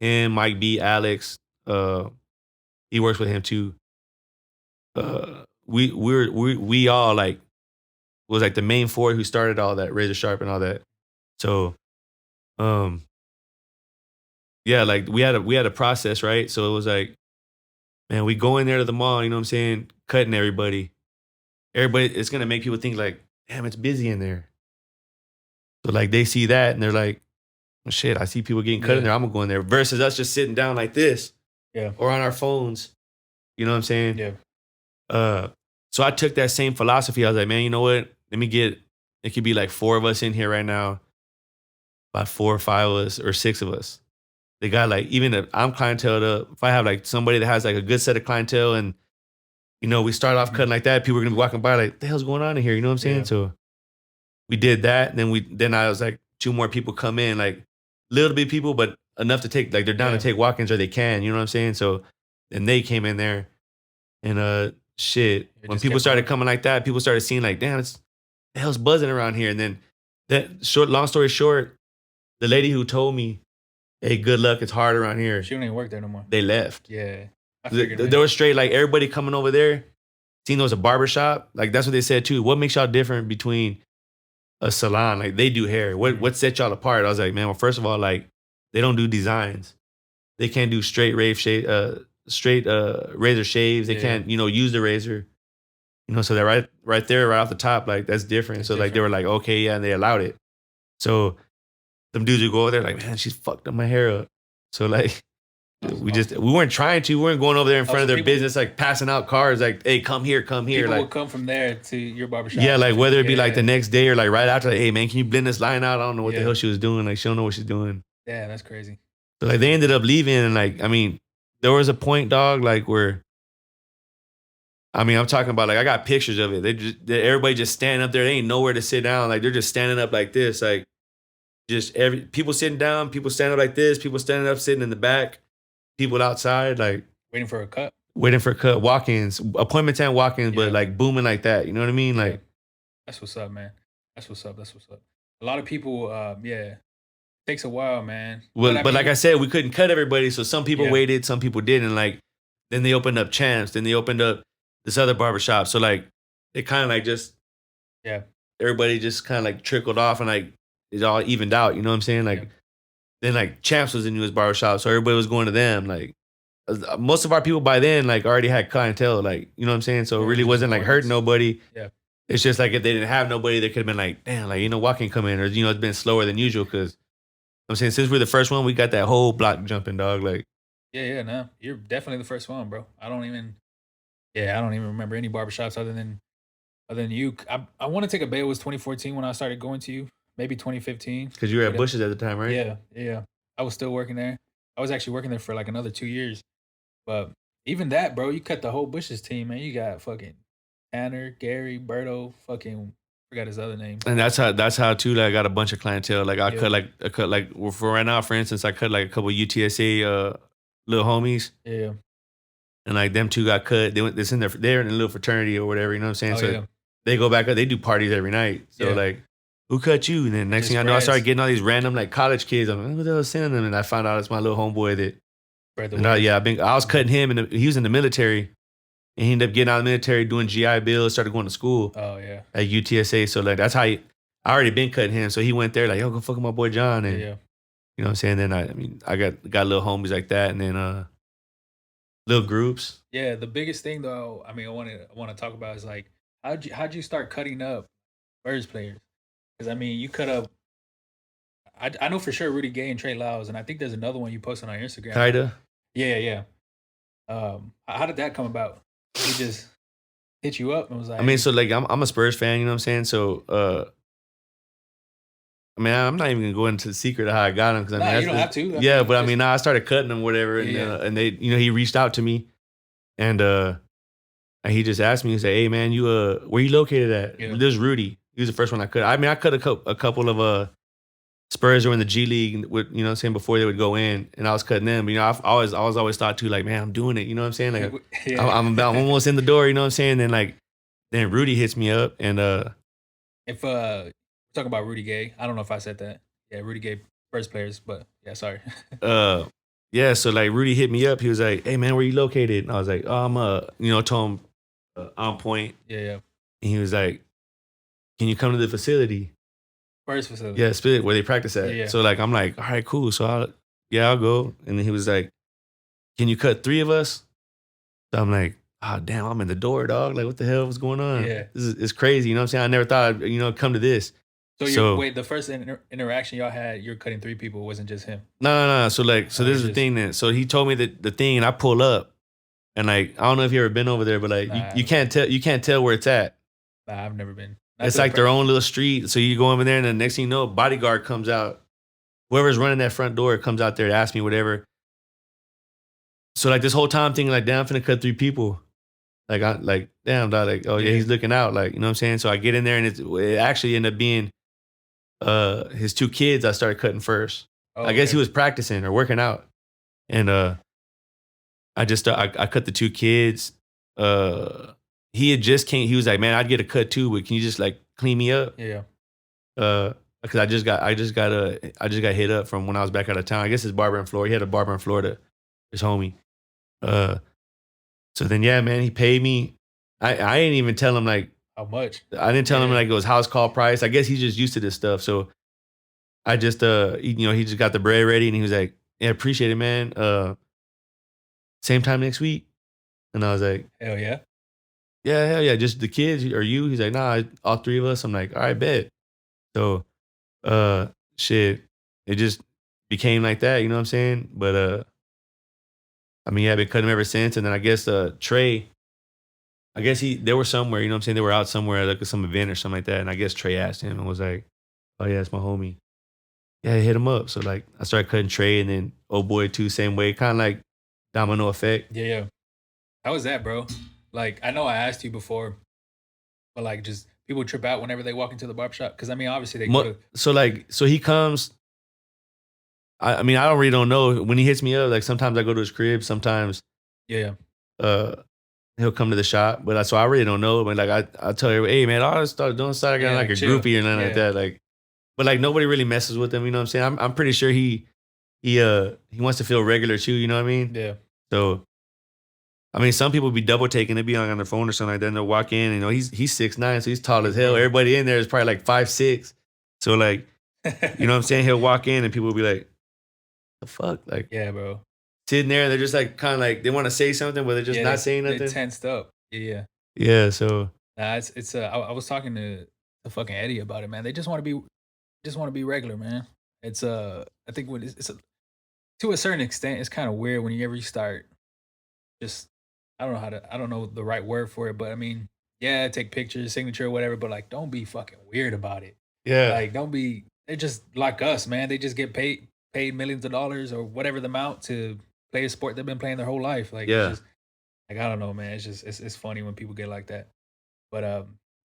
him, Mike B, Alex, he works with him too. We all like was like the main four who started all that razor sharp and all that. So um yeah, like we had a process, right? So it was like, man, we go in there to the mall, you know what I'm saying, cutting everybody. Everybody, it's gonna make people think like, damn, it's busy in there. So like they see that and they're like, well, shit, I see people getting cut in Yeah. there. I'm gonna go in there. Versus us just sitting down like this Yeah. or on our phones. You know what I'm saying? Yeah. Uh, so I took that same philosophy. I was like, man, you know what? It could be like 4 of us in here right now, about 4 or 5 of us or 6 of us. They got like, even if I'm clientele up, if I have like somebody that has like a good set of clientele and, we start off cutting like that, people are gonna be walking by like, what the hell's going on in here? You know what I'm saying? Yeah. So we did that. And then I was like, 2 more people come in, like little bit people, but enough to take, like they're down Yeah. to take walk-ins or they can, you know what I'm saying? So then they came in there and shit. It When just people kept started going. coming like that, people started seeing like, damn, the hell's buzzing around here. And then long story short, the lady who told me, hey, good luck, it's hard around here, She don't even work there no more. they left. Yeah. I figured They were straight, like everybody coming over there, seeing there was a barbershop. Like that's what they said too. What makes y'all different between a salon? Like they do hair. What sets y'all apart? I was like, man, well, first of all, like they don't do designs. They can't do straight razor shaves. They Yeah. can't, use the razor. So that right there, right off the top, like that's different. It's So like they were like, okay, yeah, and they allowed it. So them dudes would go over there like, man, she's fucked up my hair up. So like we weren't trying to. We weren't going over there in front so of their people- business, like passing out cards, like, hey, come here. People Like, will come from there to your barbershop. yeah, like whether it be Yeah, like the next day or like right after, like, hey man, can you blend this line out? I don't know what the Yeah. hell she was doing. Like she don't know what she's doing. Yeah, that's crazy. So like they ended up leaving and like, I mean, there was a point, dog, like where, I mean, I'm talking about like I got pictures of it. Everybody just standing up there. They ain't nowhere to sit down. Like they're just standing up like this. Like just people sitting down, people standing up like this, people standing up, sitting in the back, people outside, like waiting for a cut, walk-ins, appointment time walk-ins, but like booming like that. You know what I mean? Like, that's what's up, man. That's what's up. A lot of people, takes a while, man. Well, but like I said, we couldn't cut everybody, so some people waited, some people didn't. Like, then they opened up Champs, then they opened up this other barbershop. So like, it kind of like just everybody just kind of like trickled off and like it all evened out. You know what I'm saying? Like, then like Champs was the newest barbershop, so everybody was going to them. Like, most of our people by then like already had clientele. Like, you know what I'm saying? So it really wasn't like hurting nobody. Yeah. It's just like if they didn't have nobody, they could have been like, damn, like, you know, walk-in come in, or, you know, it's been slower than usual because I'm saying since we're the first one, we got that whole block jumping, dog. Like, no, you're definitely the first one, bro. I don't even remember any barbershops other than you. I want to take a bet. It was 2014 when I started going to you, maybe 2015. Because you were at Bush's at the time, right? Yeah. I was still working there. I was actually working there for like another 2 years. But even that, bro, you cut the whole Bush's team, man. You got fucking Tanner, Gary, Berto, fucking forgot his other name. And that's how too. Like, I got a bunch of clientele. Like, I cut like for right now, for instance, I cut like a couple of UTSA little homies. Yeah. And like them two got cut. They're in a little fraternity or whatever. You know what I'm saying? So they go back up. They do parties every night. So like, who cut you? And then next thing I know, I started getting all these random like college kids. I'm like, who the hell is sending them? And I found out it's my little homeboy that. I was cutting him, and he was in the military, and he ended up getting out of the military, doing GI Bill, started going to school. Oh yeah, at UTSA. So like that's how I already been cutting him. So he went there like, yo, go fuck with my boy John, and you know what I'm saying. Then I got little homies like that, and then little groups. Yeah, the biggest thing though, I want to talk about is like how'd you start cutting up Birds players? Because you cut up. I know for sure Rudy Gay and Trey Lyles, and I think there's another one you posted on Instagram. Kinda. Yeah. How did that come about? He just hit you up and was like, so like I'm a Spurs fan, you know what I'm saying? So I'm not even gonna go into the secret of how I got him because you don't have to. I started cutting him, whatever, and they, you know, he reached out to me, and he just asked me, he said, "Hey man, you where you located at?" Yeah. This is Rudy. He was the first one I cut. I cut a couple of Spurs were in the G League, with, you know what I'm saying, before they would go in, and I was cutting them. But, you know, I always thought too, like, man, I'm doing it. You know what I'm saying? Like, I'm almost in the door. You know what I'm saying? Then Rudy hits me up, and if we're talking about Rudy Gay, I don't know if I said that. Yeah, Rudy Gay first players, but yeah, sorry. Yeah. So like Rudy hit me up. He was like, "Hey man, where you located?" And I was like, "Oh, I'm told him On Point." Yeah. And he was like, "Can you come to the facility?" First facility. Yeah, Spirit, where they practice at. Yeah. So like I'm like, all right, cool. So I'll go. And then he was like, "Can you cut 3 of us?" So I'm like, oh damn, I'm in the door, dog. Like, what the hell was going on? Yeah. It's crazy. You know what I'm saying? I never thought I'd come to this. So wait, the first interaction y'all had, you're cutting 3 people, it wasn't just him. No. So this is the thing then. So he told me that the thing, and I pull up, and like I don't know if you ever been over there, but like you can't tell where it's at. Nah, I've never been. It's like their own little street. So you go over there, and the next thing you know, bodyguard comes out. Whoever's running that front door comes out there to ask me whatever. So like this whole time I'm thinking like, damn, I'm finna cut 3 people. Like damn, dog, like, oh yeah, he's looking out, like, you know what I'm saying? So I get in there, and it actually ended up being his 2 kids I started cutting first. Oh, I guess he was practicing or working out. And I cut the 2 kids. He had just came. He was like, "Man, I'd get a cut too, but can you just like clean me up?" Yeah. Because I just got hit up from when I was back out of town. I guess it's barber in Florida. He had a barber in Florida, his homie. So then, yeah, man, he paid me. I didn't even tell him like how much. I didn't tell him like it was house call price. I guess he's just used to this stuff. So I just he just got the bread ready, and he was like, "Yeah, appreciate it, man. Same time next week." And I was like, "Hell yeah." Yeah, hell yeah. Just the kids or you? He's like, nah, all 3 of us. I'm like, all right, bet. So, shit, it just became like that. You know what I'm saying? But, I've been cutting him ever since. And then I guess, Trey, they were somewhere, you know what I'm saying? They were out somewhere, like at some event or something like that. And I guess Trey asked him and was like, oh yeah, it's my homie. Yeah, hit him up. So like, I started cutting Trey, and then old boy too, same way, kind of like domino effect. Yeah. How was that, bro? Like, I know I asked you before, but like just people trip out whenever they walk into the barbershop? Because I mean, obviously they go to. So he comes. I mean, I don't really don't know when he hits me up. Like sometimes I go to his crib. Sometimes, Yeah. He'll come to the shop. But so I really don't know. But like I tell you, hey man, I start doing stuff. I got like a chill. groupie or nothing like that. Like, but like nobody really messes with him. You know what I'm saying? I'm pretty sure he wants to feel regular too. You know what I mean? Yeah. So. I mean, some people be double taking. They be on their phone or something like that. And they'll walk in. You know, he's 6'9", so he's tall as hell. Everybody in there is probably like 5'6". So like, you know what I'm saying? He'll walk in and people will be like, "The fuck?" Like, yeah, bro. Sitting there and they're just like kind of like they want to say something, but they're just not saying nothing. They're tensed up. Yeah. Yeah. So it's I was talking to fucking Eddie about it, man. They just want to be regular, man. It's I think when it's to a certain extent, it's kind of weird when you start just. I don't know the right word for it, but I mean, yeah, take pictures, signature, whatever, but like, don't be fucking weird about it. Yeah. Like, they're just like us, man. They just get paid millions of dollars or whatever the amount to play a sport they've been playing their whole life. Like, yeah. It's just, like, I don't know, man. It's just, it's funny when people get like that. But, yeah,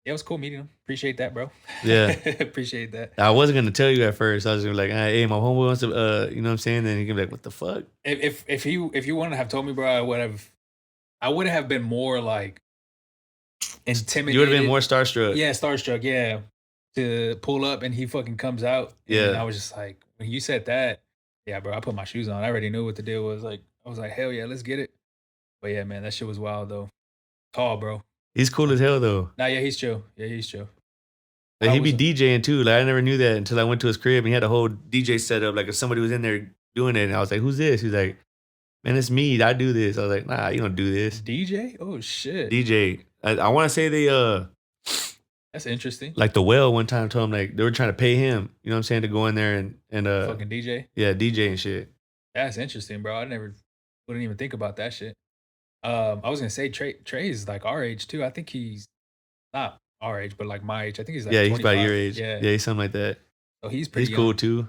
it was cool meeting him. Appreciate that, bro. Yeah. Appreciate that. I wasn't going to tell you at first. I was gonna be like, hey, my homeboy wants to, you know what I'm saying? Then he can be like, what the fuck? If you wouldn't have told me, bro, I would have been more like intimidated. You would have been more starstruck. Yeah, starstruck. Yeah, to pull up and he fucking comes out. Yeah, and I was just like, when you said that, yeah, bro, I put my shoes on. I already knew what the deal was. Like, I was like, hell yeah, let's get it. But yeah, man, that shit was wild though. Tall, bro. He's cool as hell though. Nah, yeah, he's chill. Yeah, he's chill. Like, he be DJing too. Like I never knew that until I went to his crib and he had a whole DJ setup. Like if somebody was in there doing it, and I was like, "Who's this?" He's like, "Man, it's me. I do this." I was like, "Nah, you don't do this." DJ? Oh shit. DJ. I want to say they That's interesting. Like the Well one time told him like they were trying to pay him. You know what I'm saying, to go in there and fucking DJ. Yeah, DJ and shit. That's interesting, bro. I wouldn't even think about that shit. I was gonna say Trey is like our age too. I think he's not our age, but like my age. I think he's like he's about your age. Yeah, he's something like that. So he's pretty. He's cool too.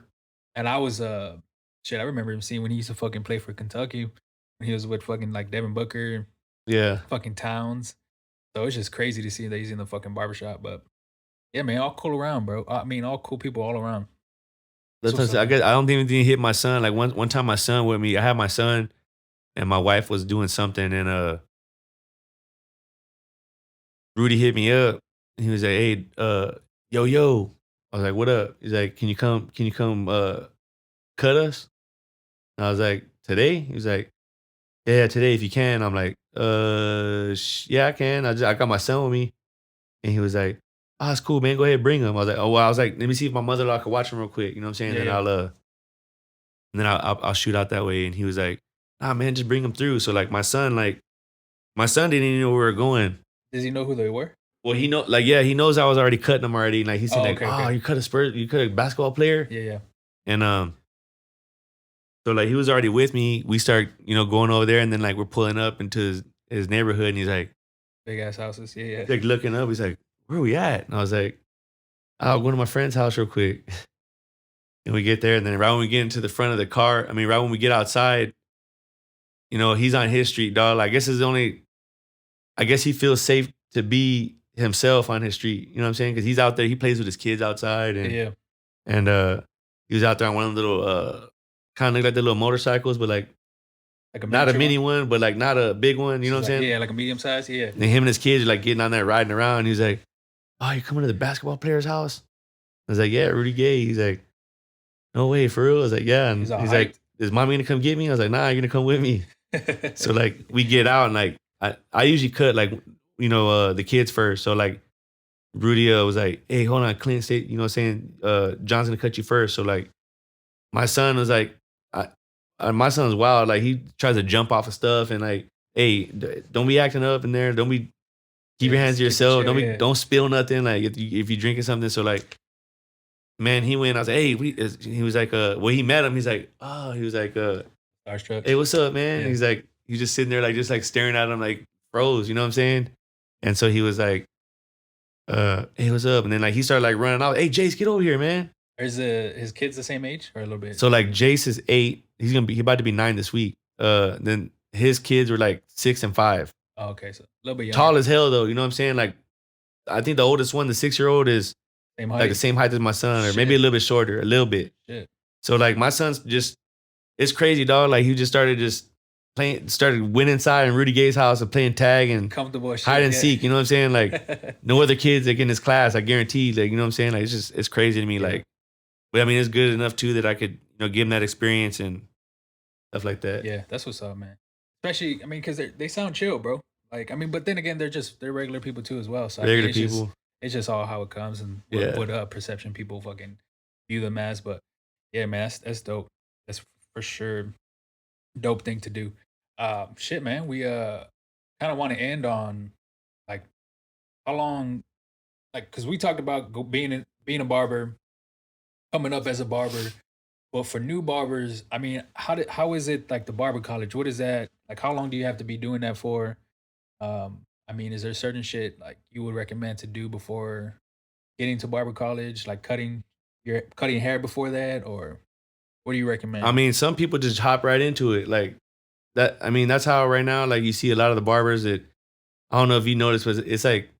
And I was shit. I remember him seeing when he used to fucking play for Kentucky when he was with fucking like Devin Booker. Yeah. Fucking Towns. So it's just crazy to see that he's in the fucking barbershop. But yeah, man, all cool around, bro. I mean, all cool people all around. That's what I guess I don't even think he hit my son. Like one time my son with me, I had my son and my wife was doing something and Rudy hit me up. He was like, "Hey, yo." I was like, "What up?" He's like, Can you come cut us?" And I was like, "Today?" He was like, "Yeah, today if you can." I'm like, yeah, I can. I got my son with me." And he was like, "Oh, it's cool, man. Go ahead, bring him." I was like, "Oh, well," I was like, "Let me see if my mother-in-law can watch him real quick." You know what I'm saying? Yeah, And then I'll shoot out that way. And he was like, "Ah, man, just bring him through." So like my son didn't even know where we were going. Does he know who they were? Well, he knows I was already cutting him already. Like he said, okay. You cut a basketball player? Yeah. And so like he was already with me. We start, going over there, and then like we're pulling up into his neighborhood, and he's like, big ass houses. Yeah. Like looking up, he's like, "Where are we at?" And I was like, "I'll go to my friend's house real quick." And we get there, and then right when we get into the front of the car, right when we get outside, he's on his street, dog. I guess he feels safe to be himself on his street. You know what I'm saying? Because he's out there, he plays with his kids outside, and he was out there on one of the little kind of look like the little motorcycles, but like a not a mini one, but like not a big one. You know what I'm saying? Yeah, like a medium size. Yeah. And him and his kids are like getting on there riding around. He's like, "Oh, you're coming to the basketball player's house?" I was like, "Yeah, Rudy Gay." He's like, "No way, for real?" I was like, "Yeah." And he's like, "Is mommy gonna come get me?" I was like, "Nah, you're gonna come with me." So like we get out and like I usually cut like the kids first. So like Rudy was like, "Hey, hold on, Clint, say, saying John's gonna cut you first." So like my son was like, my son's wild. Like he tries to jump off of stuff and like, "Hey, don't be acting up in there. Don't be keep your hands to yourself. Don't spill nothing. Like if you're drinking something." So like, man, he went. I was like, "Hey," he was like, he met him. He's like, "Oh," he was like, starstruck. "Hey, what's up, man?" Yeah. He's like, he's just sitting there like just like staring at him like froze. You know what I'm saying? And so he was like, "Hey, what's up?" And then like he started like running out. "Hey, Jace, get over here, man." Is his kids the same age or a little bit? So like Jace is 8. He's about to be 9 this week. Then his kids were like 6 and 5. Oh, okay, so a little bit younger. Tall as hell though. You know what I'm saying? Like I think the oldest one, the 6-year-old, is Same like the height. same height as my son, or Shit. maybe a little bit shorter, a little bit. Shit. So like my son's just, it's crazy, dog. Like he just started went inside in Rudy Gay's house and playing tag and Comfortable shit, hide and seek. You know what I'm saying? Like no other kids like in his class, I guarantee. Like, you know what I'm saying? Like it's crazy to me. Yeah. Like, but I mean, it's good enough too that I could, give him that experience and stuff like that. Yeah, that's what's up, man. Especially, I mean, because they sound chill, bro. Like, I mean, but then again, they're regular people too as well. So Regular I mean, people. It's just all how it comes and what perception people fucking view them as. But yeah, man, that's dope. That's for sure dope thing to do. Shit, man, we kind of want to end on like how long, like, because we talked about being a barber, coming up as a barber. But for new barbers, I mean, how is it like the barber college? What is that like? How long do you have to be doing that for? I mean, is there certain shit like you would recommend to do before getting to barber college, like cutting hair before that, or what do you recommend? I mean, some people just hop right into it, like that. I mean, that's how right now, like you see a lot of the barbers that, I don't know if you noticed, but it's like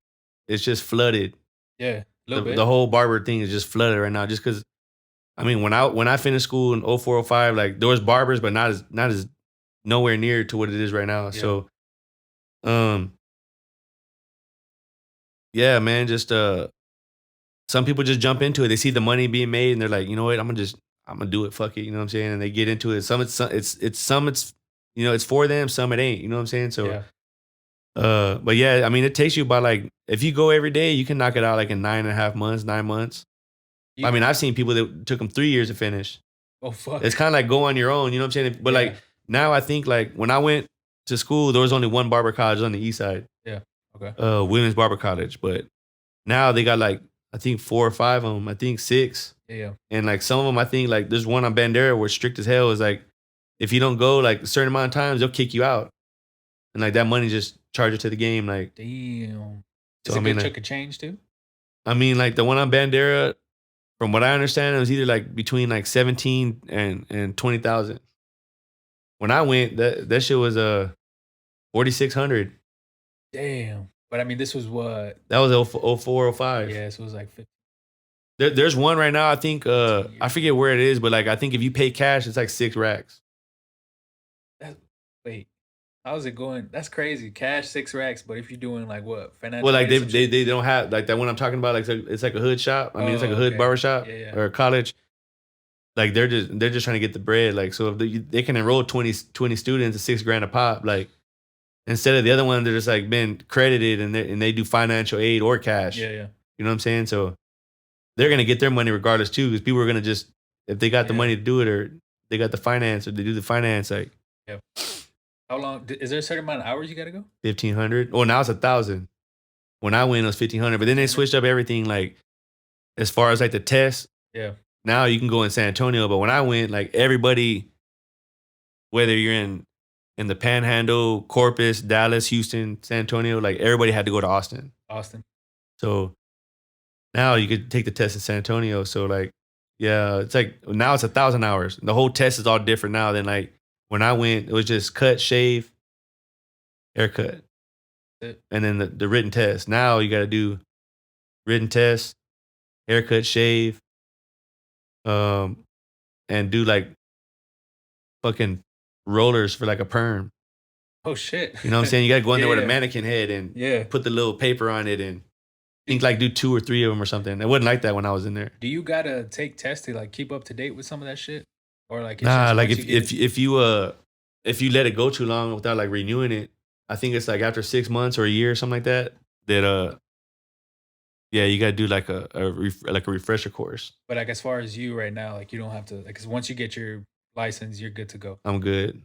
it's just flooded. Yeah, the whole barber thing is just flooded right now, just because. I mean, when I finished school in 04, 05, like there was barbers, but not as nowhere near to what it is right now. Yeah. So, yeah, man, just some people just jump into it. They see the money being made, and they're like, you know what, I'm gonna do it. Fuck it, you know what I'm saying? And they get into it. Some it's it's for them. Some it ain't. You know what I'm saying? So, yeah. But yeah, I mean, it takes you about like, if you go every day, you can knock it out like in 9.5 months, 9 months. I mean, I've seen people that took them 3 years to finish. Oh fuck! It's kind of like go on your own, you know what I'm saying? But like now, I think like when I went to school, there was only one barber college on the east side. Yeah. Okay. Women's barber college, but now they got like, I think 4 or 5 of them. I think 6. Yeah. And like some of them, I think like there's one on Bandera where strict as hell is like, if you don't go like a certain amount of times, they'll kick you out, and like that money just charge it to the game. Like, damn. So Is it I mean, good to change too? I mean, like the one on Bandera, from what I understand, it was either like between like 17 and 20,000. When I went, that shit was 4,600. Damn. But I mean, this was what? That was 04, 05. Yeah, so it was like 50. There's one right now. I think I forget where it is, but like I think if you pay cash, it's like 6 racks. Wait, how's it going? That's crazy. Cash 6 racks, but if you're doing like what financial? Well, like they don't have like that one I'm talking about. Like it's like a hood shop. I mean, it's like a hood barbershop or a college. Like they're just trying to get the bread. Like, so if they can enroll 20 students at $6,000 a pop, like instead of the other one, they're just like been credited and they do financial aid or cash. Yeah, yeah. You know what I'm saying? So they're gonna get their money regardless too, because people are gonna just, if they got the money to do it, or they got the finance, or they do the finance, like. Yeah. How long? Is there a certain amount of hours you got to go? 1,500. Well, now it's 1,000. When I went, it was 1,500. But then they switched up everything, like as far as like the test. Yeah. Now you can go in San Antonio, but when I went, like everybody, whether you're in the Panhandle, Corpus, Dallas, Houston, San Antonio, like everybody had to go to Austin. So now you could take the test in San Antonio. So like, yeah, it's like now it's 1,000 hours. The whole test is all different now than like when I went. It was just cut, shave, haircut, and then the written test. Now you got to do written test, haircut, shave, and do like fucking rollers for like a perm. Oh shit! You know what I'm saying? You got to go in there with a mannequin head and put the little paper on it, and I think like do 2 or 3 of them or something. It wasn't like that when I was in there. Do you gotta take tests to like keep up to date with some of that shit, or like nah? Like if you let it go too long without like renewing it, I think it's like after 6 months or a year or something like that. Yeah, you gotta do like a refresher course. But like as far as you right now, like you don't have to, like, because once you get your license, you're good to go. I'm good.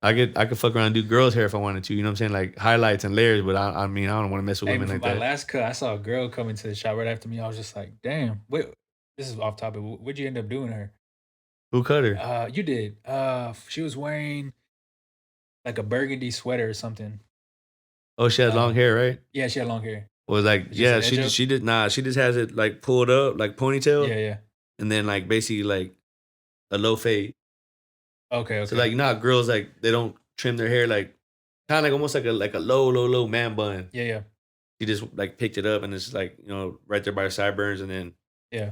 I could fuck around and do girls' hair if I wanted to. You know what I'm saying? Like highlights and layers. But I mean, I don't want to mess with women like that. My last cut, I saw a girl come into the shop right after me. I was just like, damn. Wait, this is off topic. What'd you end up doing her? Who cut her? You did. She was wearing like a burgundy sweater or something. Oh, she had long hair, right? Yeah, she had long hair. Was like, yeah, she did not. She just has it like pulled up, like ponytail. Yeah, yeah. And then like basically like a low fade. Okay. So like, you know how girls like they don't trim their hair, like kind of like almost like a low man bun. Yeah, yeah. She just like picked it up and it's like, right there by her sideburns. And then Yeah.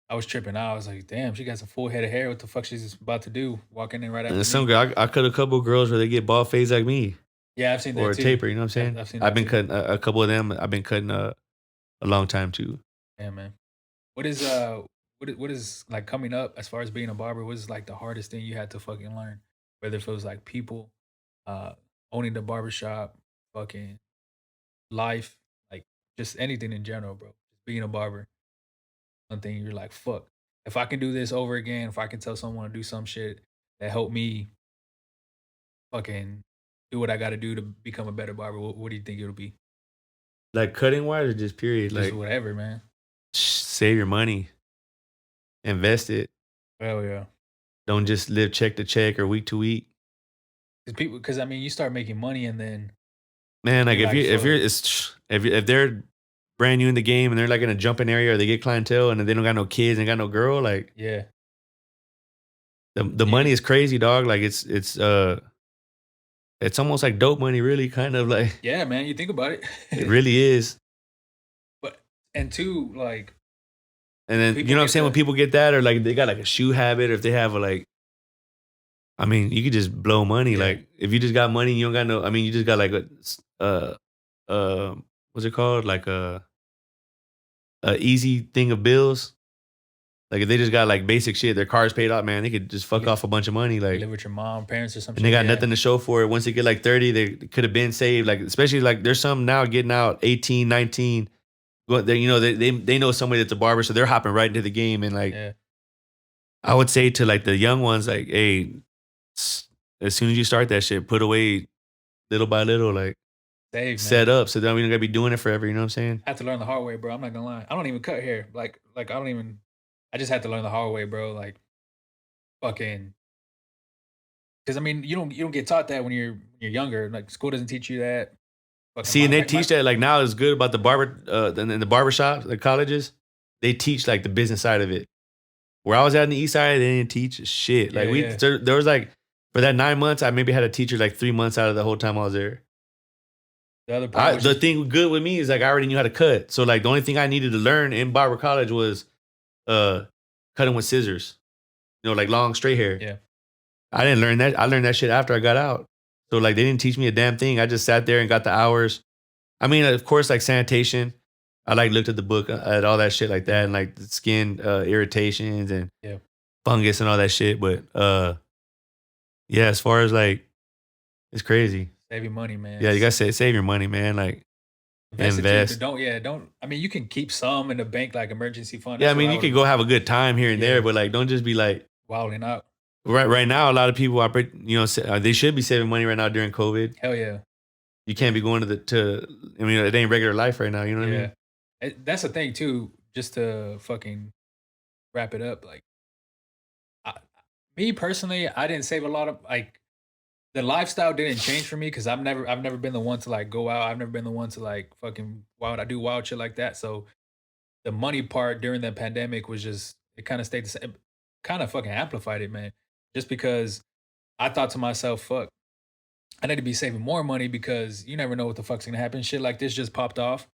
I was tripping out. I was like, damn, she got a full head of hair. What the fuck she's about to do? Walking in right after some me. girl, I cut a couple of girls where they get bald fades like me. Yeah, I've seen that Or a too. taper, you know what I'm saying? I've seen I've that been too. cutting a couple of them. I've been cutting a long time too. Yeah, man. What is what is like coming up as far as being a barber? What is like the hardest thing you had to fucking learn? Whether if it was like people, uh, owning the barbershop, fucking life, like just anything in general, bro. Just being a barber. One thing you're like, fuck. If I can do this over again, if I can tell someone to do some shit that helped me fucking do what I got to do to become a better barber, what do you think it'll be? Like cutting wise or just period? Just Like whatever, man. save your money, invest it. Hell yeah. Don't just live check to check or week to week. Because I mean, you start making money and then Man, like you're like, if they're brand new in the game and they're like in a jumping area or they get clientele and they don't got no kids and got no girl, like yeah, the money is crazy, dog. Like it's almost like dope money, really, kind of like yeah, man. You think about it, it really is. but and two, like, And then you know what I'm saying, when people get that or like they got like a shoe habit, or if they have a like, I mean, you could just blow money. Yeah. Like if you just got money, you don't got no. I mean, you just got like what's it called? Like a easy thing of bills. Like if they just got like basic shit, their car's paid off, man, they could just fuck off a bunch of money. Like live with your mom, parents, or something. And they got nothing to show for it. Once they get like 30, they could have been saved. Like especially like there's some now getting out 18, 19. They know somebody that's a barber, so they're hopping right into the game. And like I would say to like the young ones, like, hey, as soon as you start that shit, put away little by little, like set up so that we don't gotta be doing it forever. You know what I'm saying? I had to learn the hard way, bro. I'm not gonna lie. I don't even cut hair. Like I don't even. I just had to learn the hard way, bro. Like fucking. Because I mean, you don't get taught that when you're younger. Like school doesn't teach you that. See, and they teach that like now is good about the barber, in the barbershop, the colleges. They teach like the business side of it. Where I was at in the east side, they didn't teach shit. Like there was like for that 9 months, I maybe had a teacher like 3 months out of the whole time I was there. The thing good with me is like I already knew how to cut. So like the only thing I needed to learn in barber college was cutting with scissors. Like long straight hair. Yeah. I didn't learn that. I learned that shit after I got out. So like they didn't teach me a damn thing. I just sat there and got the hours. I mean, of course, like sanitation. I like looked at the book at all that shit like that and like the skin irritations and fungus and all that shit. But yeah, as far as like, it's crazy. Save your money, man. Yeah, you gotta save your money, man. Like invest. Don't. I mean, you can keep some in the bank like emergency fund. Yeah, I mean, you can go have a good time here and there, but like, don't just be like wilding out. Right now, a lot of people operate. They should be saving money right now during COVID. Hell yeah. You can't be going to. I mean, it ain't regular life right now. You know what I mean? That's the thing too. Just to fucking wrap it up, like me personally, I didn't save a lot of like. The lifestyle didn't change for me because I've never been the one to like go out. I've never been the one to like fucking wild. I do wild shit like that. So the money part during the pandemic was just it kind of stayed the same. Kind of fucking amplified it, man. Just because I thought to myself, fuck, I need to be saving more money because you never know what the fuck's gonna happen. Shit like this just popped off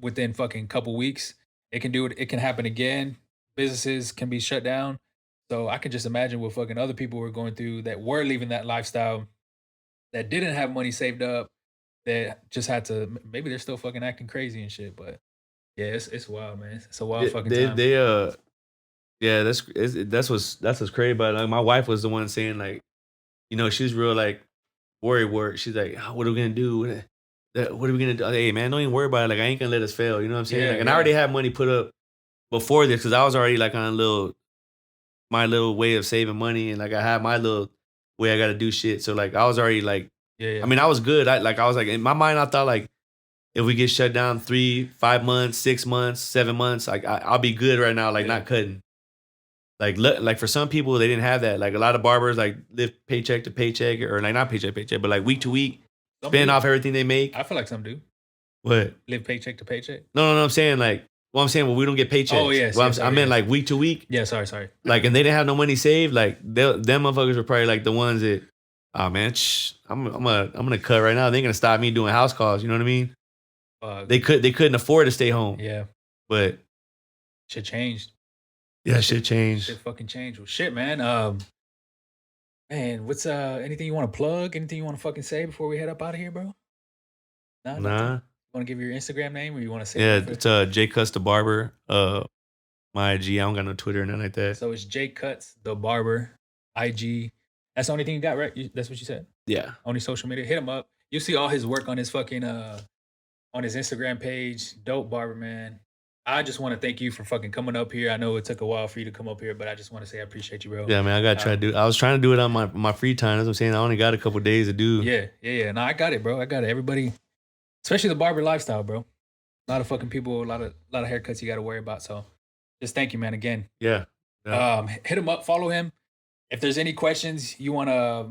within fucking couple weeks. It can do it. It can happen again. Businesses can be shut down. So I can just imagine what fucking other people were going through that were leaving that lifestyle, that didn't have money saved up, that just had to. Maybe they're still fucking acting crazy and shit. But yeah, it's wild, man. It's a wild fucking time. Yeah, that's what's crazy about it. Like my wife was the one saying like, she's real like worried. She's like, oh, what are we gonna do? What are we gonna do? Hey man, don't even worry about it. Like I ain't gonna let us fail. You know what I'm saying? And I already had money put up before this because I was already like on my little way of saving money, and like I had my little way I got to do shit. So like I was already like, I mean I was good. I was like in my mind I thought like if we get shut down 3, 5 months, 6 months, 7 months, like I'll be good right now. Like not cutting. Like for some people they didn't have that. Like a lot of barbers like live paycheck to paycheck or like not paycheck to paycheck, but like week to week, spend off everything they make. I feel like some do. What? Live paycheck to paycheck. No. I'm saying like. Well, I'm saying, we don't get paychecks. Oh, yes. Well, I meant like week to week. Yeah, sorry. Like, and they didn't have no money saved. Like, them motherfuckers were probably like the ones that, oh man, I'm gonna cut right now. They ain't gonna stop me doing house calls. You know what I mean? They couldn't afford to stay home. Yeah. But shit changed. Yeah, shit changed. Shit fucking changed. Well, shit, man. Man, what's anything you want to plug? Anything you want to fucking say before we head up out of here, bro? Nah. You want to give your Instagram name, or you want to say? Yeah, it's J Cuts the Barber. My IG. I don't got no Twitter or nothing like that. So it's J Cuts the Barber, IG. That's the only thing you got, right? That's what you said. Yeah. Only social media. Hit him up. You'll see all his work on his fucking on his Instagram page. Dope barber, man. I just want to thank you for fucking coming up here. I know it took a while for you to come up here, but I just want to say I appreciate you, bro. Yeah, man, I gotta try to do. I was trying to do it on my free time. That's what I'm saying. I only got a couple days to do. Yeah. No, I got it, bro. I got it. Everybody, especially the barber lifestyle, bro. A lot of fucking people, a lot of haircuts you got to worry about. So, just thank you, man. Again. Yeah. Hit him up. Follow him. If there's any questions you wanna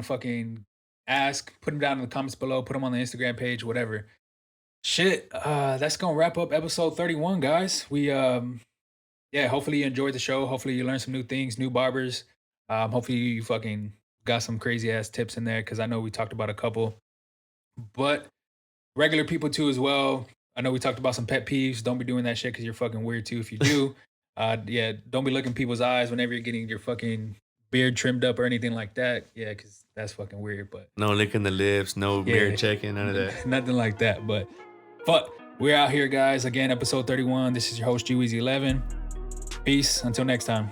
fucking ask, put them down in the comments below. Put them on the Instagram page, whatever. Shit, that's gonna wrap up episode 31, guys. We hopefully you enjoyed the show. Hopefully you learned some new things, new barbers. Hopefully you fucking got some crazy ass tips in there, because I know we talked about a couple. But regular people too as well. I know we talked about some pet peeves. Don't be doing that shit, because you're fucking weird too if you do. Don't be looking people's eyes whenever you're getting your fucking beard trimmed up or anything like that. Yeah, because that's fucking weird. But no licking the lips, no mirror checking, none of that. Nothing like that. But fuck, we're out here, guys. Again, episode 31. This is your host, G-Weezy11. Peace. Until next time.